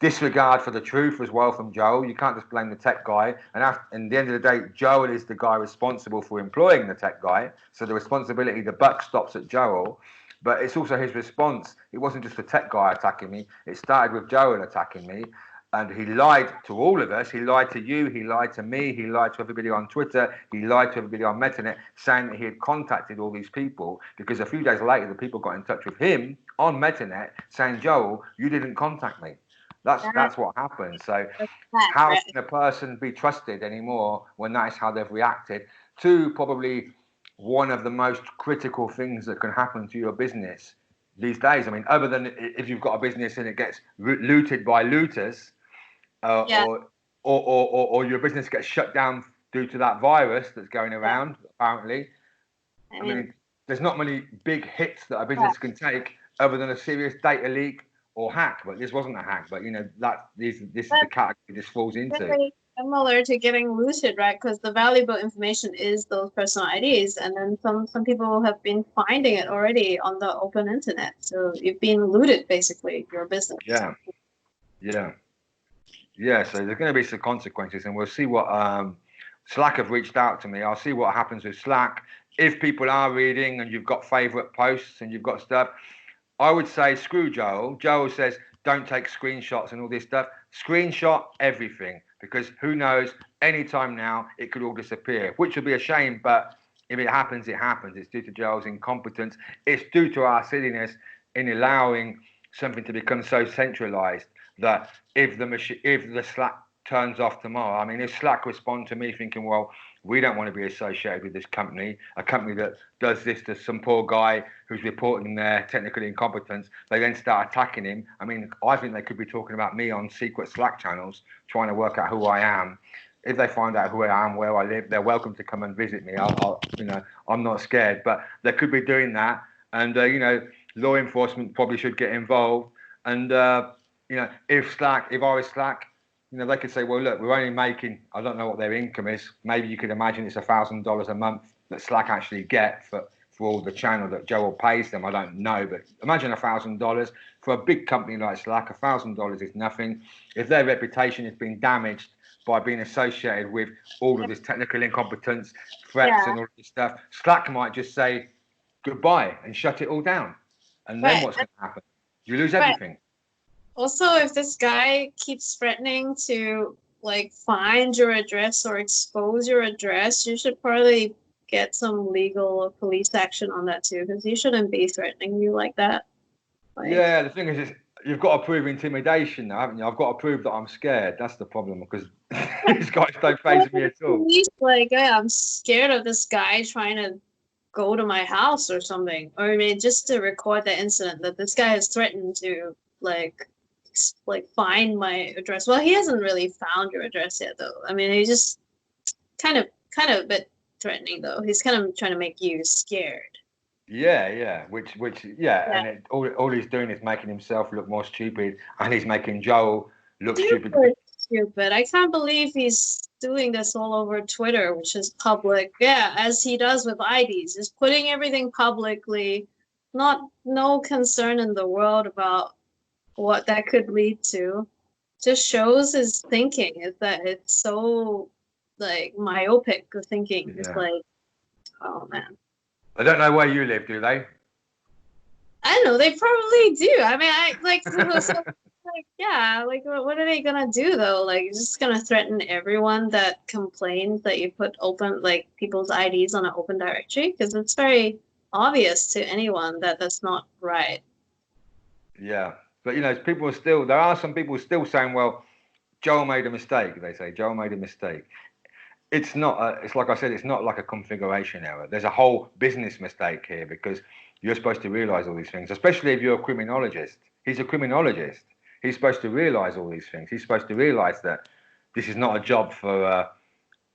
disregard for the truth as well from Joel. You can't just blame the tech guy. And at the end of the day, Joel is the guy responsible for employing the tech guy. So the responsibility, the buck stops at Joel. But it's also his response. It wasn't just the tech guy attacking me. It started with Joel attacking me. And he lied to all of us. He lied to you. He lied to me. He lied to everybody on Twitter. He lied to everybody on Metanet, saying that he had contacted all these people. Because a few days later, the people got in touch with him on Metanet saying, Joel, you didn't contact me. That's what happened. So how can a person be trusted anymore when that is how they've reacted to probably one of the most critical things that can happen to your business these days? I mean, other than if you've got a business and it gets looted by looters, or your business gets shut down due to that virus that's going around, apparently. I mean, there's not many big hits that a business can take other than a serious data leak or hack, but this wasn't a hack. But this is the category this falls into. Very similar to getting looted, right? Because the valuable information is those personal IDs, and then some people have been finding it already on the open internet. So you've been looted, basically, your business. Yeah. So there's going to be some consequences, and we'll see what Slack have reached out to me. I'll see what happens with Slack. If people are reading and you've got favorite posts and you've got stuff, I would say screw Joel. Joel says don't take screenshots and all this stuff. Screenshot everything, because who knows, anytime now it could all disappear, which would be a shame. But if it happens, it happens. It's due to Joel's incompetence. It's due to our silliness in allowing something to become so centralized that if the Slack turns off tomorrow, I mean, if Slack respond to me thinking, well, we don't want to be associated with this company, a company that does this to some poor guy who's reporting their technical incompetence, they then start attacking him. I mean, I think they could be talking about me on secret Slack channels, trying to work out who I am. If they find out who I am, where I live, they're welcome to come and visit me. I'm not scared, but they could be doing that. And, law enforcement probably should get involved. And, if I was Slack, they could say, well, look, we're only making, I don't know what their income is. Maybe you could imagine it's $1,000 a month that Slack actually get for all the channel that Joel pays them. I don't know, but imagine $1,000 for a big company like Slack. $1,000 is nothing. If their reputation has been damaged by being associated with all of this technical incompetence, threats and all this stuff, Slack might just say goodbye and shut it all down. And then what's going to happen? You lose everything. Also, if this guy keeps threatening to find your address or expose your address, you should probably get some legal or police action on that too, because he shouldn't be threatening you like that. Yeah, the thing is, you've got to prove intimidation now, haven't you? I've got to prove that I'm scared. That's the problem, because these guys don't faze me at all. I'm scared of this guy trying to go to my house or something. Or I mean, just to record the incident that this guy has threatened to find my address. Well, he hasn't really found your address yet, though. I mean, he's just kind of a bit threatening, though. He's kind of trying to make you scared. Yeah. And all he's doing is making himself look more stupid, and he's making Joel look stupid. I can't believe he's doing this all over Twitter, which is public. Yeah, as he does with IDs, just putting everything publicly. No concern in the world about what that could lead to. Just shows his thinking is that it's so myopic thinking. Yeah. It's oh man. They don't know where you live, do they? I don't know. They probably do. I mean, what are they gonna do though? You're just gonna threaten everyone that complains that you put people's IDs on an open directory, because it's very obvious to anyone that that's not right. Yeah. But, there are some people still saying, well, Joel made a mistake. They say Joel made a mistake. It's not, it's like I said, it's not like a configuration error. There's a whole business mistake here, because you're supposed to realize all these things, especially if you're a criminologist. He's a criminologist. He's supposed to realize all these things. He's supposed to realize that this is not a job for a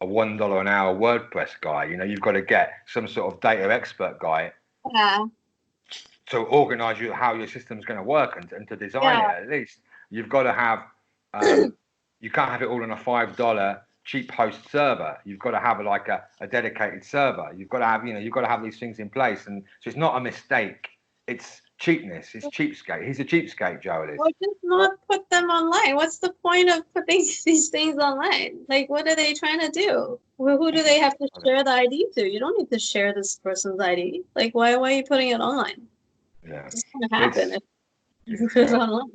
$1 an hour WordPress guy. You've got to get some sort of data expert guy. Yeah. To organize how your system's going to work and to design it. At least you've got to have you can't have it all on a $5 cheap host server. You've got to have a dedicated server. You've got to have these things in place. And so it's not a mistake, it's cheapness, it's cheapskate. He's a cheapskate, Joel is. Or just not put them online. What's the point of putting these things online? What are they trying to do? Who do they have to share the ID to? You don't need to share this person's ID. Why are you putting it online? Yeah, it's going to happen if you put it online.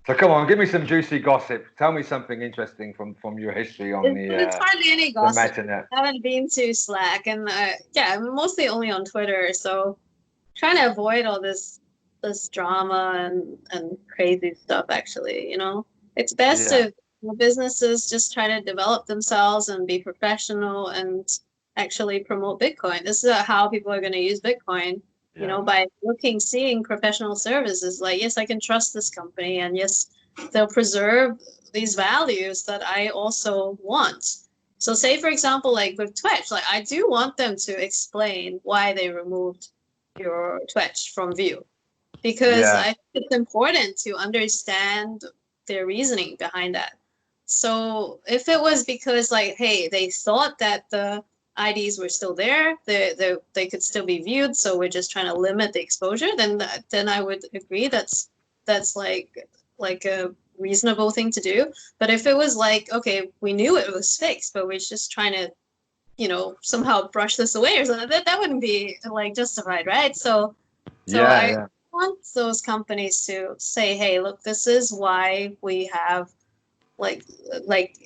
So come on, give me some juicy gossip. Tell me something interesting from your history on It's hardly any gossip. Metanet. I haven't been to Slack, and I'm mostly only on Twitter. So trying to avoid all this drama and crazy stuff. Actually, it's best if businesses just try to develop themselves and be professional and actually promote Bitcoin. This is how people are going to use Bitcoin. By seeing professional services, yes, I can trust this company, and yes, they'll preserve these values that I also want. So say, for example, with Twitch, I do want them to explain why they removed your Twitch from view, because I think it's important to understand their reasoning behind that. So if it was because hey, they thought that the IDs were still there, they could still be viewed, so we're just trying to limit the exposure, then I would agree that's a reasonable thing to do. But if it was okay, we knew it was fixed, but we're just trying to somehow brush this away or something, that wouldn't be justified, right? So want those companies to say, hey, look, this is why we have like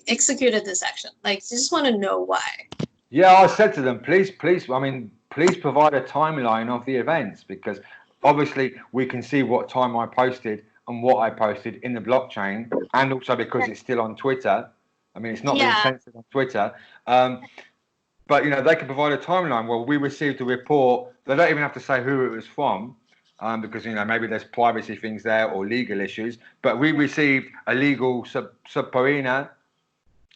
executed this action. Like, you just want to know why. Yeah, I said to them, please, please provide a timeline of the events, because obviously we can see what time I posted and what I posted in the blockchain, and also because it's still on Twitter. I mean, it's not being censored on Twitter. But, you know, they can provide a timeline. Well, we received a report. They don't even have to say who it was from, because, you know, maybe there's privacy things there or legal issues. But we received a legal subpoena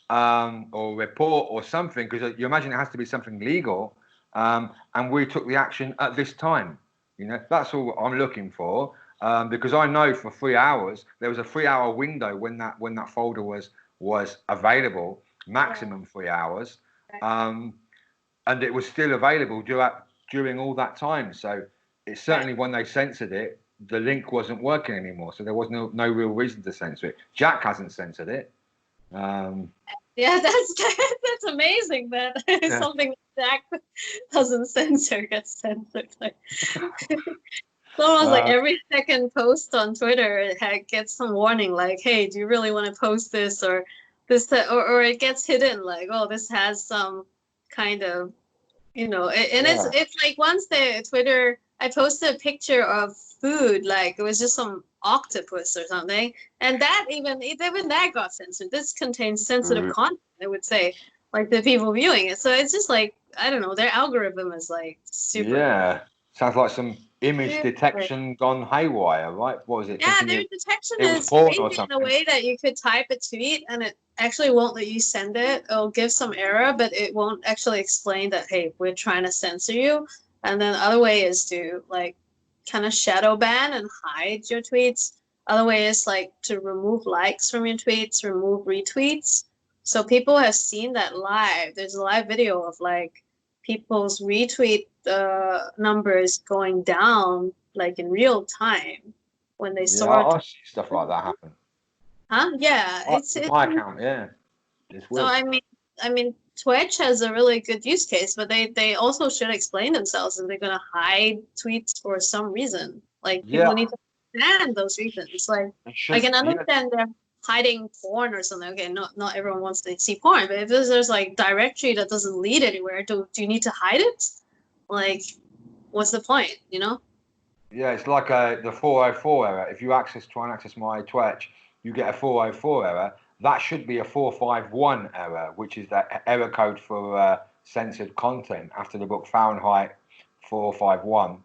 or report or something, because you imagine it has to be something legal. And we took the action at this time. You know, that's all I'm looking for, because I know for 3 hours, there was a 3-hour window when that folder was available, maximum 3 hours. And it was still available during all that time. So it's certainly when they censored it, the link wasn't working anymore. So there was no real reason to censor it. Jack hasn't censored it. Yeah, that's amazing that something Jack doesn't censor gets censored. Like, it's almost like every second post on Twitter, it gets some warning like, hey, do you really want to post this, or this, or it gets hidden like, oh, this has some kind of, you know, and it's like once the Twitter, I posted a picture of food, like it was just some octopus or something, and that even that got censored. This contains sensitive content, I would say, like the people viewing it. So it's just like, I don't know, their algorithm is like super. Yeah, sounds like some image detection gone haywire, right? What was it? Yeah, their detection is crazy in a way that you could type a tweet and it actually won't let you send it. It'll give some error, but it won't actually explain that, hey, we're trying to censor you. And then the other way is to like kind of shadow ban and hide your tweets. Other way is like to remove likes from your tweets, remove retweets. So people have seen that live. There's a live video of like people's retweet numbers going down like in real time when they sort. I see stuff like that happen. Huh? Yeah, it's my account. Yeah, it's weird. So I mean, Twitch has a really good use case, but they also should explain themselves if they're gonna hide tweets for some reason. Like people need to understand those reasons. Like I can understand they're hiding porn or something. Okay, not everyone wants to see porn, but if there's like directory that doesn't lead anywhere, do you need to hide it? Like, what's the point? You know? Yeah, it's like the 404 error. If you try and access my Twitch, you get a 404 error. That should be a 451 error, which is that error code for censored content after the book Fahrenheit 451.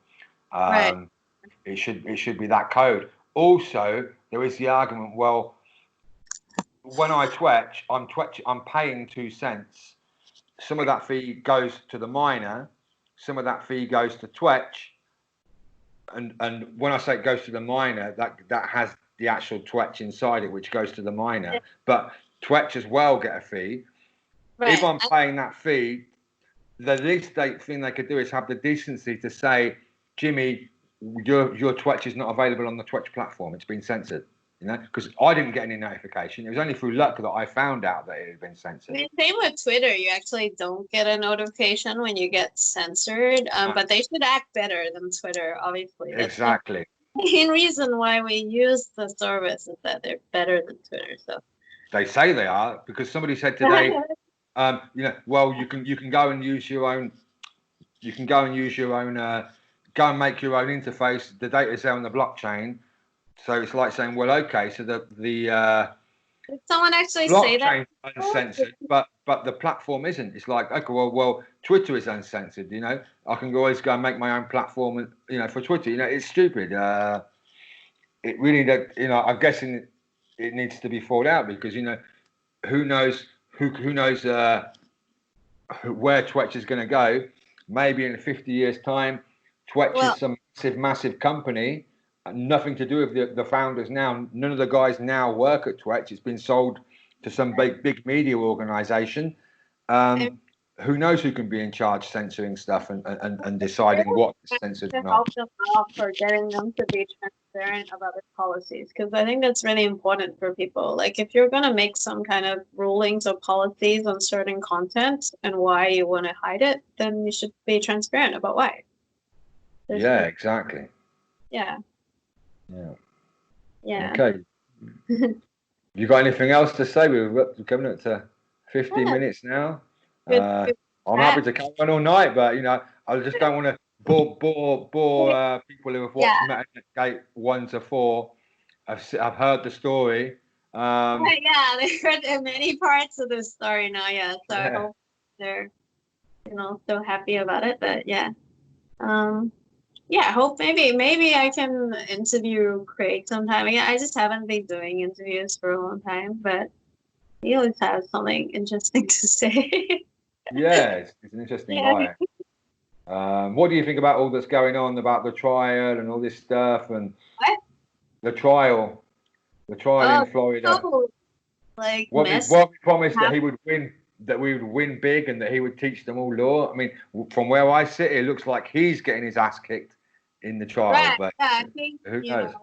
Right. It should be that code. Also, there is the argument, well, when I Twitch, I'm paying 2 cents. Some of that fee goes to the miner, some of that fee goes to Twitch. And when I say it goes to the miner, that has the actual Twitch inside it, which goes to the miner. But Twitch as well get a fee. Right. If I'm paying that fee, the least thing they could do is have the decency to say, Jimmy, your Twitch is not available on the Twitch platform. It's been censored. You know, because I didn't get any notification. It was only through luck that I found out that it had been censored. I mean, same with Twitter. You actually don't get a notification when you get censored, but they should act better than Twitter, obviously. Exactly. The main reason why we use the service is that they're better than Twitter. So they say they are, because somebody said today, you know, well, you can go and use your own. You can go and use your own. Go and make your own interface. The data's there on the blockchain. So it's like saying, well, okay, so the did someone actually say that? Uncensored, but the platform isn't. It's like, okay, well, Twitter is uncensored. You know, I can always go and make my own platform, and you know, for Twitter. You know, it's stupid. It really, you know, I'm guessing it needs to be thought out, because you know, who knows where Twitch is going to go. Maybe in 50 years' time, Twitch is some massive company. Nothing to do with the founders now. None of the guys now work at Twitch. It's been sold to some big media organization. Who knows who can be in charge censoring stuff and deciding what is censored or not. Help them out for getting them to be transparent about their policies, because I think that's really important for people. Like if you're going to make some kind of rulings or policies on certain content and why you want to hide it, then you should be transparent about why. Yeah, exactly. Yeah. Yeah. Yeah. Okay. You got anything else to say? We're coming up to 50 Yeah, minutes now. good, good I'm happy chat. to carry on all night, but I just don't want to bore people who have watched Yeah. MetanetGate 1 to 4. I've heard the story. Yeah, they heard many parts of the story now. Yeah, so I Yeah. hope they're so happy about it. But yeah, um, yeah, I hope maybe I can interview Craig sometime. Yeah, I just haven't been doing interviews for a long time, but he always has something interesting to say. Yeah, it's an interesting Yeah. guy. What do you think about all that's going on about the trial and all this stuff and What? the trial, in Oh, Florida? so like What we promised that he would win, that we would win big, and that he would teach them all law. I mean, from where I sit, it looks like he's getting his ass kicked in the trial, Right. but Yeah, I think, who knows?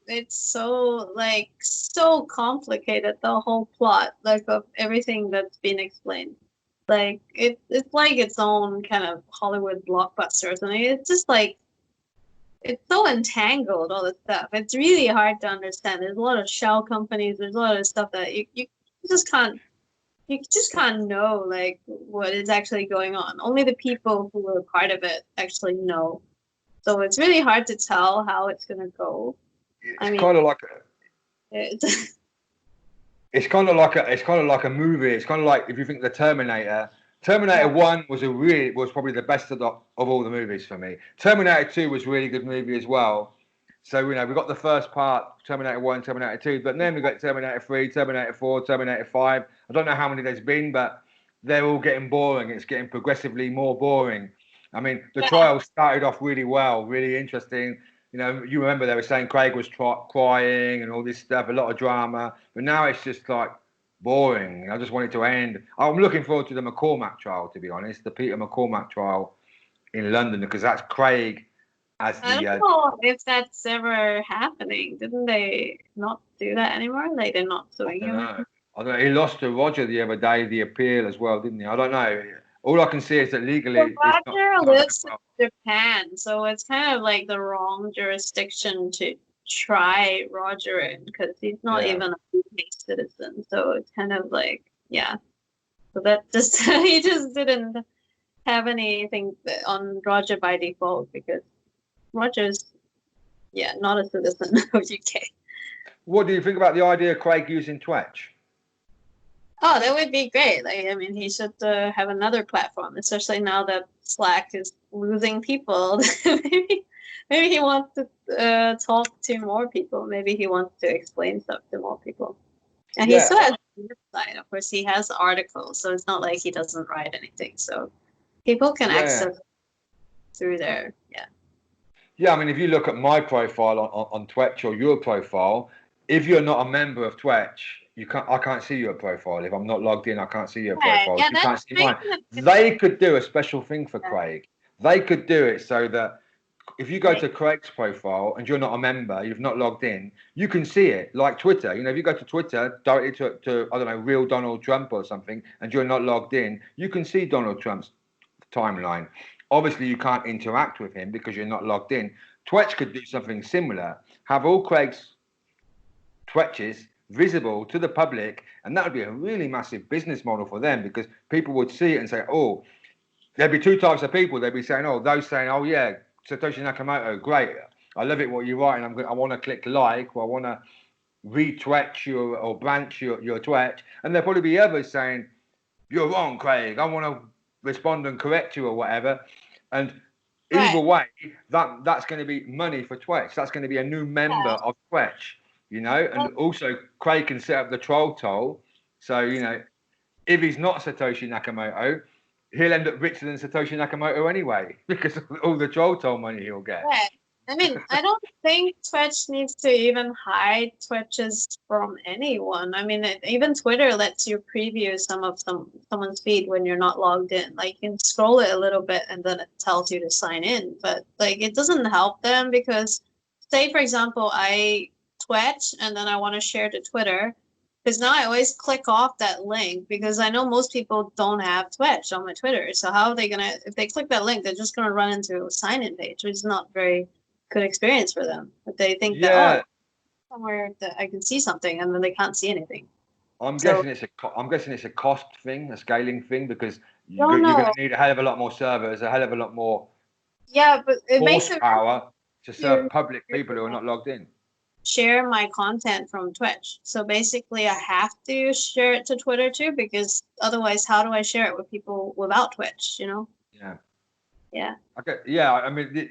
it's so complicated, the whole plot, like of everything that's been explained. Like it's like its own kind of Hollywood blockbuster or something. It's just like it's so entangled, all this stuff. It's really hard to understand. There's a lot of shell companies, there's a lot of stuff that you just can't you just can't know like what is actually going on. Only the people who were part of it actually know. So it's really hard to tell how it's gonna go. I It's mean, kind of like it's, it's kind of like a movie. It's kind of like if you think the Terminator. yeah, Terminator 1 was probably the best of all the movies for me. Terminator 2 was a really good movie as well. So we got the first part, Terminator 1, Terminator 2, but then we got Terminator 3, Terminator 4, Terminator 5. I don't know how many there's been, but they're all getting boring. It's getting progressively more boring. I mean, the yeah, trial started off really well, really interesting. You remember they were saying Craig was crying and all this stuff, a lot of drama, but now it's just like boring. I just want it to end. I'm looking forward to the McCormack trial, to be honest, the Peter McCormack trial in London, because that's Craig as I the don't know if that's ever happening. Didn't they not do that anymore? Like they're not I suing don't him know. anymore? I don't know. He lost to Roger the other day, the appeal as well, didn't he? I don't know. All I can see is that Well, legally Roger it's not going lives well. in Japan, so it's kind of like the wrong jurisdiction to try Roger in because he's not Yeah. even a UK citizen. So it's kind of like, yeah. So that just he just didn't have anything on Roger by default because Roger's, yeah, not a citizen of UK. What do you think about the idea of Craig using Twitch? Oh, that would be great. Like, I mean, he should have another platform, especially now that Slack is losing people. maybe he wants to talk to more people. Maybe he wants to explain stuff to more people. And he still Yeah, has a website. Of course, he has articles, so it's not like he doesn't write anything. So people can yeah. access through there. Yeah. Yeah, I mean, if you look at my profile on Twitch or your profile, if you're not a member of Twitch, I can't see your profile. If I'm not logged in, I can't see your Yeah, profile. yeah, You that's can't see mine. making it. They could do a special thing for Craig. They could do it so that if you go Right. to Craig's profile and you're not a member, you've not logged in, you can see it like Twitter. If you go to Twitter directly to I don't know, real Donald Trump or something, and you're not logged in, you can see Donald Trump's timeline. Obviously, you can't interact with him because you're not logged in. Twitch could do something similar. Have all Craig's Twitches visible to the public, and that would be a really massive business model for them because people would see it and say, "Oh, there'd be two types of people. They'd be saying, oh, those saying, oh yeah, Satoshi Nakamoto, great. I love it what you write, and I want to click like, or I want to retweet your or branch your tweet." And there'll probably be others saying, "You're wrong, Craig. I want to respond and correct you or whatever." And either Right. way, that's going to be money for Twitch. That's going to be a new member Yeah. of Twitch, Well, And also, Craig can set up the troll toll. So if he's not Satoshi Nakamoto, he'll end up richer than Satoshi Nakamoto anyway because of all the troll toll money he'll get. right. I mean, I don't think Twitch needs to even hide Twitches from anyone. I mean, even Twitter lets you preview someone's feed when you're not logged in. Like you can scroll it a little bit and then it tells you to sign in. But like it doesn't help them because, say for example, I Twitch and then I want to share to Twitter. Because now I always click off that link because I know most people don't have Twitch on my Twitter. So how are they gonna, if they click that link, they're just gonna run into a sign-in page, which is not very good experience for them. But they think that, Yeah, oh, somewhere that I can see something, and then they can't see anything. I'm So guessing I'm guessing it's a cost thing, a scaling thing, because don't you're going know. to need a hell of a lot more servers, a hell of a lot more Yeah, but it makes it horsepower to serve to public people who are not logged in. share my content from Twitch. So basically, I have to share it to Twitter too, because otherwise, how do I share it with people without Twitch? You know? Yeah. Yeah. Okay. Yeah. I mean,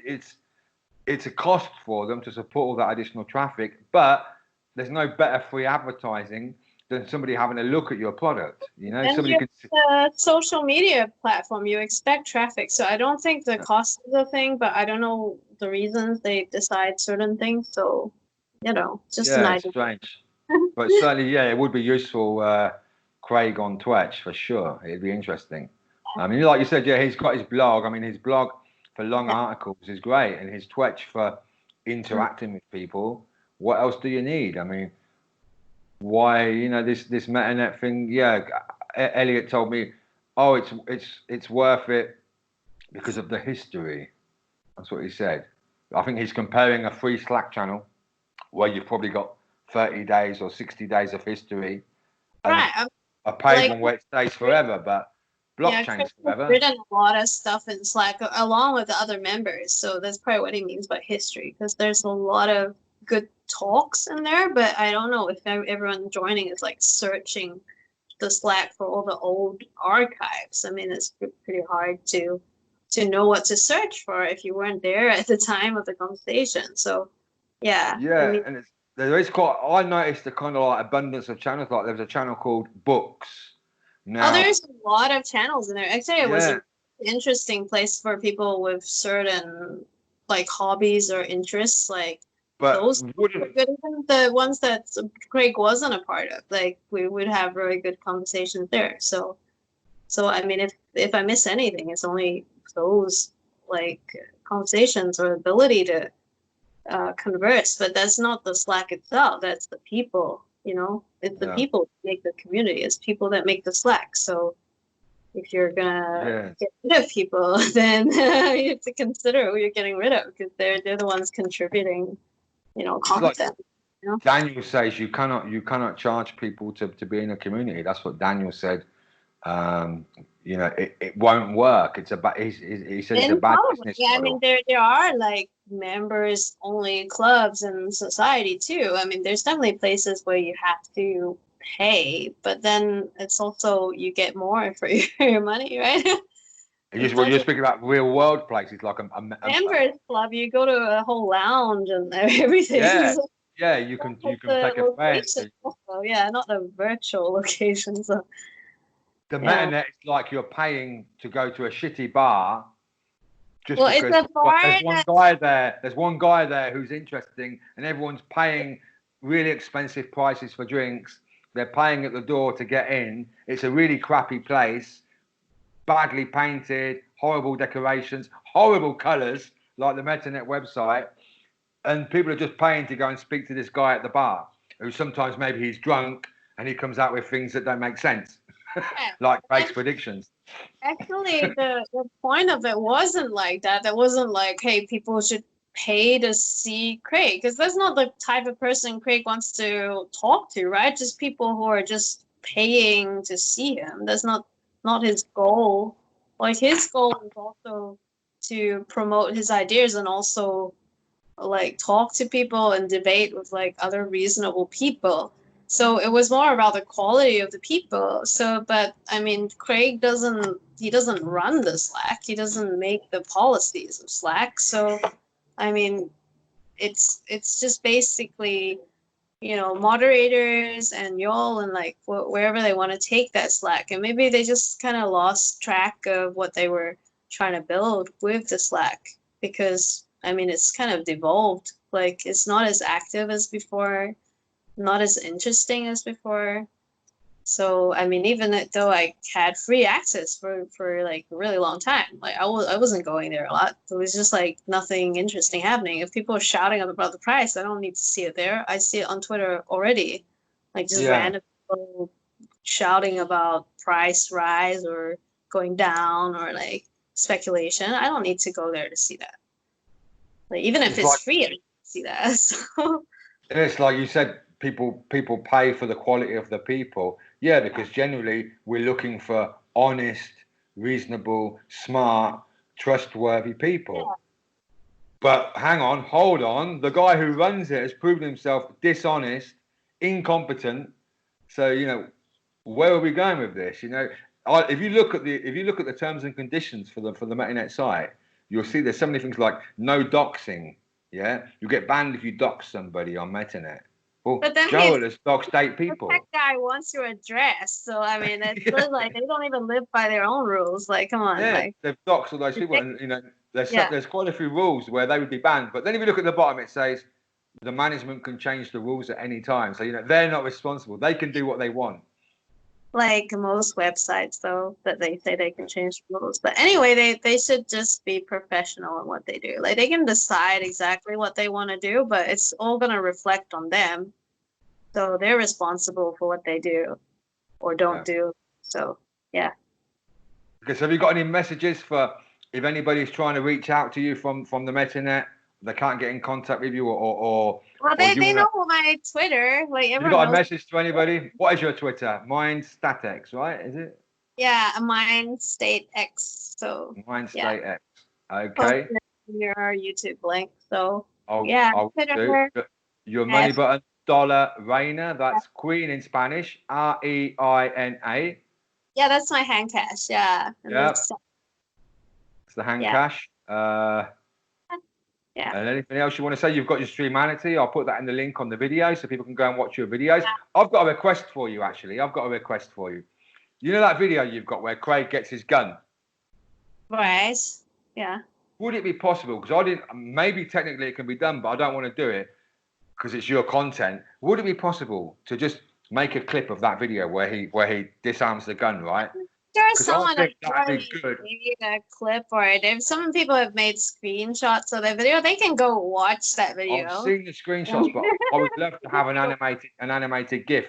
it's a cost for them to support all that additional traffic, but there's no better free advertising than somebody having a look at your product. You know, And somebody you're could. a social media platform, you expect traffic. So I don't think the cost is a thing, but I don't know the reasons they decide certain things. So, just an Yeah, it's idea. strange, but certainly, yeah, it would be useful. Craig on Twitch for sure. It'd be interesting. I mean, like you said, yeah, he's got his blog. I mean, his blog for long Yeah. articles is great, and his Twitch for interacting with people. What else do you need? I mean, why, this MetaNet thing? Yeah, Elliot told me, oh, it's worth it because of the history. That's what he said. I think he's comparing a free Slack channel where you've probably got 30 days or 60 days of history, and Right. I'm a paid like, one where it stays forever, but yeah, Chris blockchain's has forever. written a lot of stuff in Slack along with the other members. So that's probably what he means by history, because there's a lot of good talks in there, but I don't know if everyone joining is like searching the Slack for all the old archives. I mean, it's pretty hard to know what to search for if you weren't there at the time of the conversation. So, yeah, I Yeah, mean, and there is quite. I noticed a kind of like abundance of channels. Like there was a channel called Books. oh, Now, there's a lot of channels in there. Actually, it was yeah, an interesting place for people with certain like hobbies or interests. Like but those were wouldn't good. Even the ones that Craig wasn't a part of, like we would have very good conversations there. So I mean, if I miss anything, it's only those like conversations or ability to converse. But that's not the Slack itself. That's the people. It's the yeah, people that make the community. It's people that make the Slack. So if you're gonna yeah. get rid of people, then you have to consider who you're getting rid of, because they're the ones contributing, It's like content. Daniel says, you cannot charge people to be in a community. That's what Daniel said. It won't work. It's a he said it's a And bad probably, business yeah, I mean, model. there are like members only clubs in society too. I mean, there's definitely places where you have to pay, but then it's also you get more for your money, right? It You're doesn't. speaking about real world places like Members club, you go to a whole lounge and everything. yeah, So yeah. You can that's take the a friend. location also, yeah, not the virtual location. So The yeah. MetaNet is like you're paying to go to a shitty bar just Well, it's because a bar there's one that guy there. There's one guy there who's interesting, and everyone's paying really expensive prices for drinks. They're paying at the door to get in. It's a really crappy place, badly painted, horrible decorations, horrible colours, like the MetaNet website, and people are just paying to go and speak to this guy at the bar, who sometimes maybe he's drunk and he comes out with things that don't make sense, yeah. like Craig's And predictions. actually, the point of it wasn't like that. That wasn't like, hey, people should pay to see Craig, because that's not the type of person Craig wants to talk to, right? Just people who are just paying to see him. That's not his goal. Like his goal is also to promote his ideas and also like talk to people and debate with like other reasonable people. So it was more about the quality of the people. So, but I mean, Craig doesn't run the Slack. He doesn't make the policies of Slack. So, I mean, it's just basically, moderators and y'all and like wherever they want to take that Slack. And maybe they just kind of lost track of what they were trying to build with the Slack, because I mean, it's kind of devolved. Like it's not as active as before, not as interesting as before. So I mean, even though I had free access for like a really long time, like I wasn't going there a lot. It was just like nothing interesting happening. If people are shouting about the price, I don't need to see it there. I see it on Twitter already, like just Yeah. random people shouting about price rise or going down or like speculation. I don't need to go there to see that. Like even if It's it's like, free, I don't see that. So it's like you said, people pay for the quality of the people. Yeah, because generally we're looking for honest, reasonable, smart, trustworthy people. But hang on, hold on. The guy who runs it has proven himself dishonest, incompetent. So, where are we going with this? If you look at the terms and conditions for the Metanet site, you'll see there's so many things like no doxing. Yeah, you get banned if you dox somebody on Metanet. Well, but then Joel has doxed 8 the tech people. guy wants your address. So I mean, it's Yeah, like they don't even live by their own rules. Like, come on, yeah, like they've doxed all those people, and yeah, there's quite a few rules where they would be banned. But then if you look at the bottom, it says the management can change the rules at any time. So they're not responsible. They can do what they want. like most websites though that they say they can change the rules. But anyway, they should just be professional in what they do. Like they can decide exactly what they want to do, but it's all gonna reflect on them. So they're responsible for what they do or don't Yeah. do. So yeah. Okay, so have you got any messages for if anybody's trying to reach out to you from the Metanet, they can't get in contact with you, Well, or you they wanna? know my Twitter. Like Have you everyone got a knows. message to anybody? What is your Twitter? Mine's Statex, right? Is it? Yeah, mine state X. So Mine's yeah, Statex. post Okay. it in your YouTube link. So I'll yeah, I'll do. Twitter. Your money At, button dollar Reina. That's Queen in Spanish. Reina. yeah, that's my Handcash. Yeah, and Yeah, it's it's the yeah, Handcash. yeah. And anything else you want to say? You've got your Streamanity. I'll put that in the link on the video so people can go and watch your videos. I've got a request for you, actually. I've got a request for you. You know that video you've got where Craig gets his gun? Right. Yeah. Would it be possible? Because I didn't. Maybe technically it can be done, but I don't want to do it because it's your content. Would it be possible to just make a clip of that video where he disarms the gun, right? There's Because I someone think that that'd be already good. made a clip or it. If some people have made screenshots of the video, they can go watch that I've video. seen the screenshots, but I would love to have an animated GIF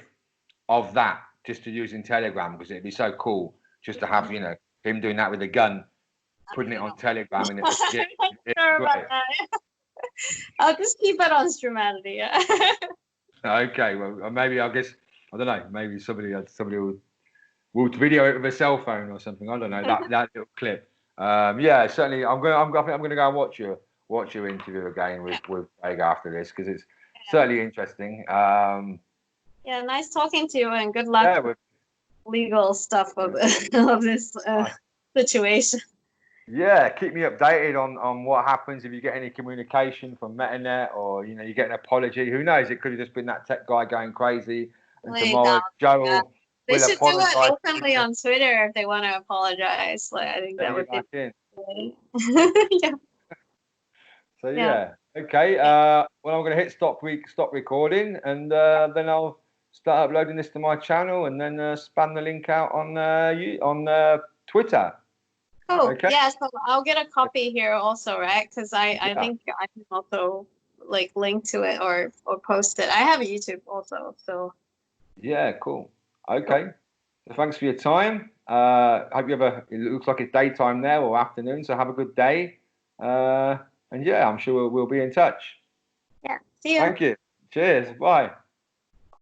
of that just to use in Telegram because it'd be so cool just to have him doing that with a gun, putting it on Telegram and it was GIF. I'm not It's sure about great. that. I'll just keep it on Streamanity. Yeah. Okay, well maybe I guess I don't know. Maybe somebody will video it with a cell phone or something. I don't know that little clip. Yeah, certainly. I think I'm gonna go and watch your interview again with Craig after this because it's certainly interesting. Yeah, nice talking to you and good luck Yeah, with legal stuff of of this situation. yeah. Keep me updated on what happens if you get any communication from Metanet or you get an apology. Who knows? It could have just been that tech guy going crazy, and Like, tomorrow yeah. Joel They will should do it apologize. openly on Twitter if they want to apologize. Like, I think Let that you would be back in. yeah. So Yeah. yeah, okay. Well, I'm going to hit stop recording, and then I'll start uploading this to my channel, and then spam the link out on Twitter. Cool. Okay. Yeah, so I'll get a copy here also, right? Because I Yeah. think I can also like link to it or post it. I have a YouTube also, so Yeah. Cool. Okay. So thanks for your time. Hope you have it looks like it's daytime there or afternoon, so have a good day. And yeah, I'm sure we'll be in touch. yeah. See you. Thank you. Cheers. Bye.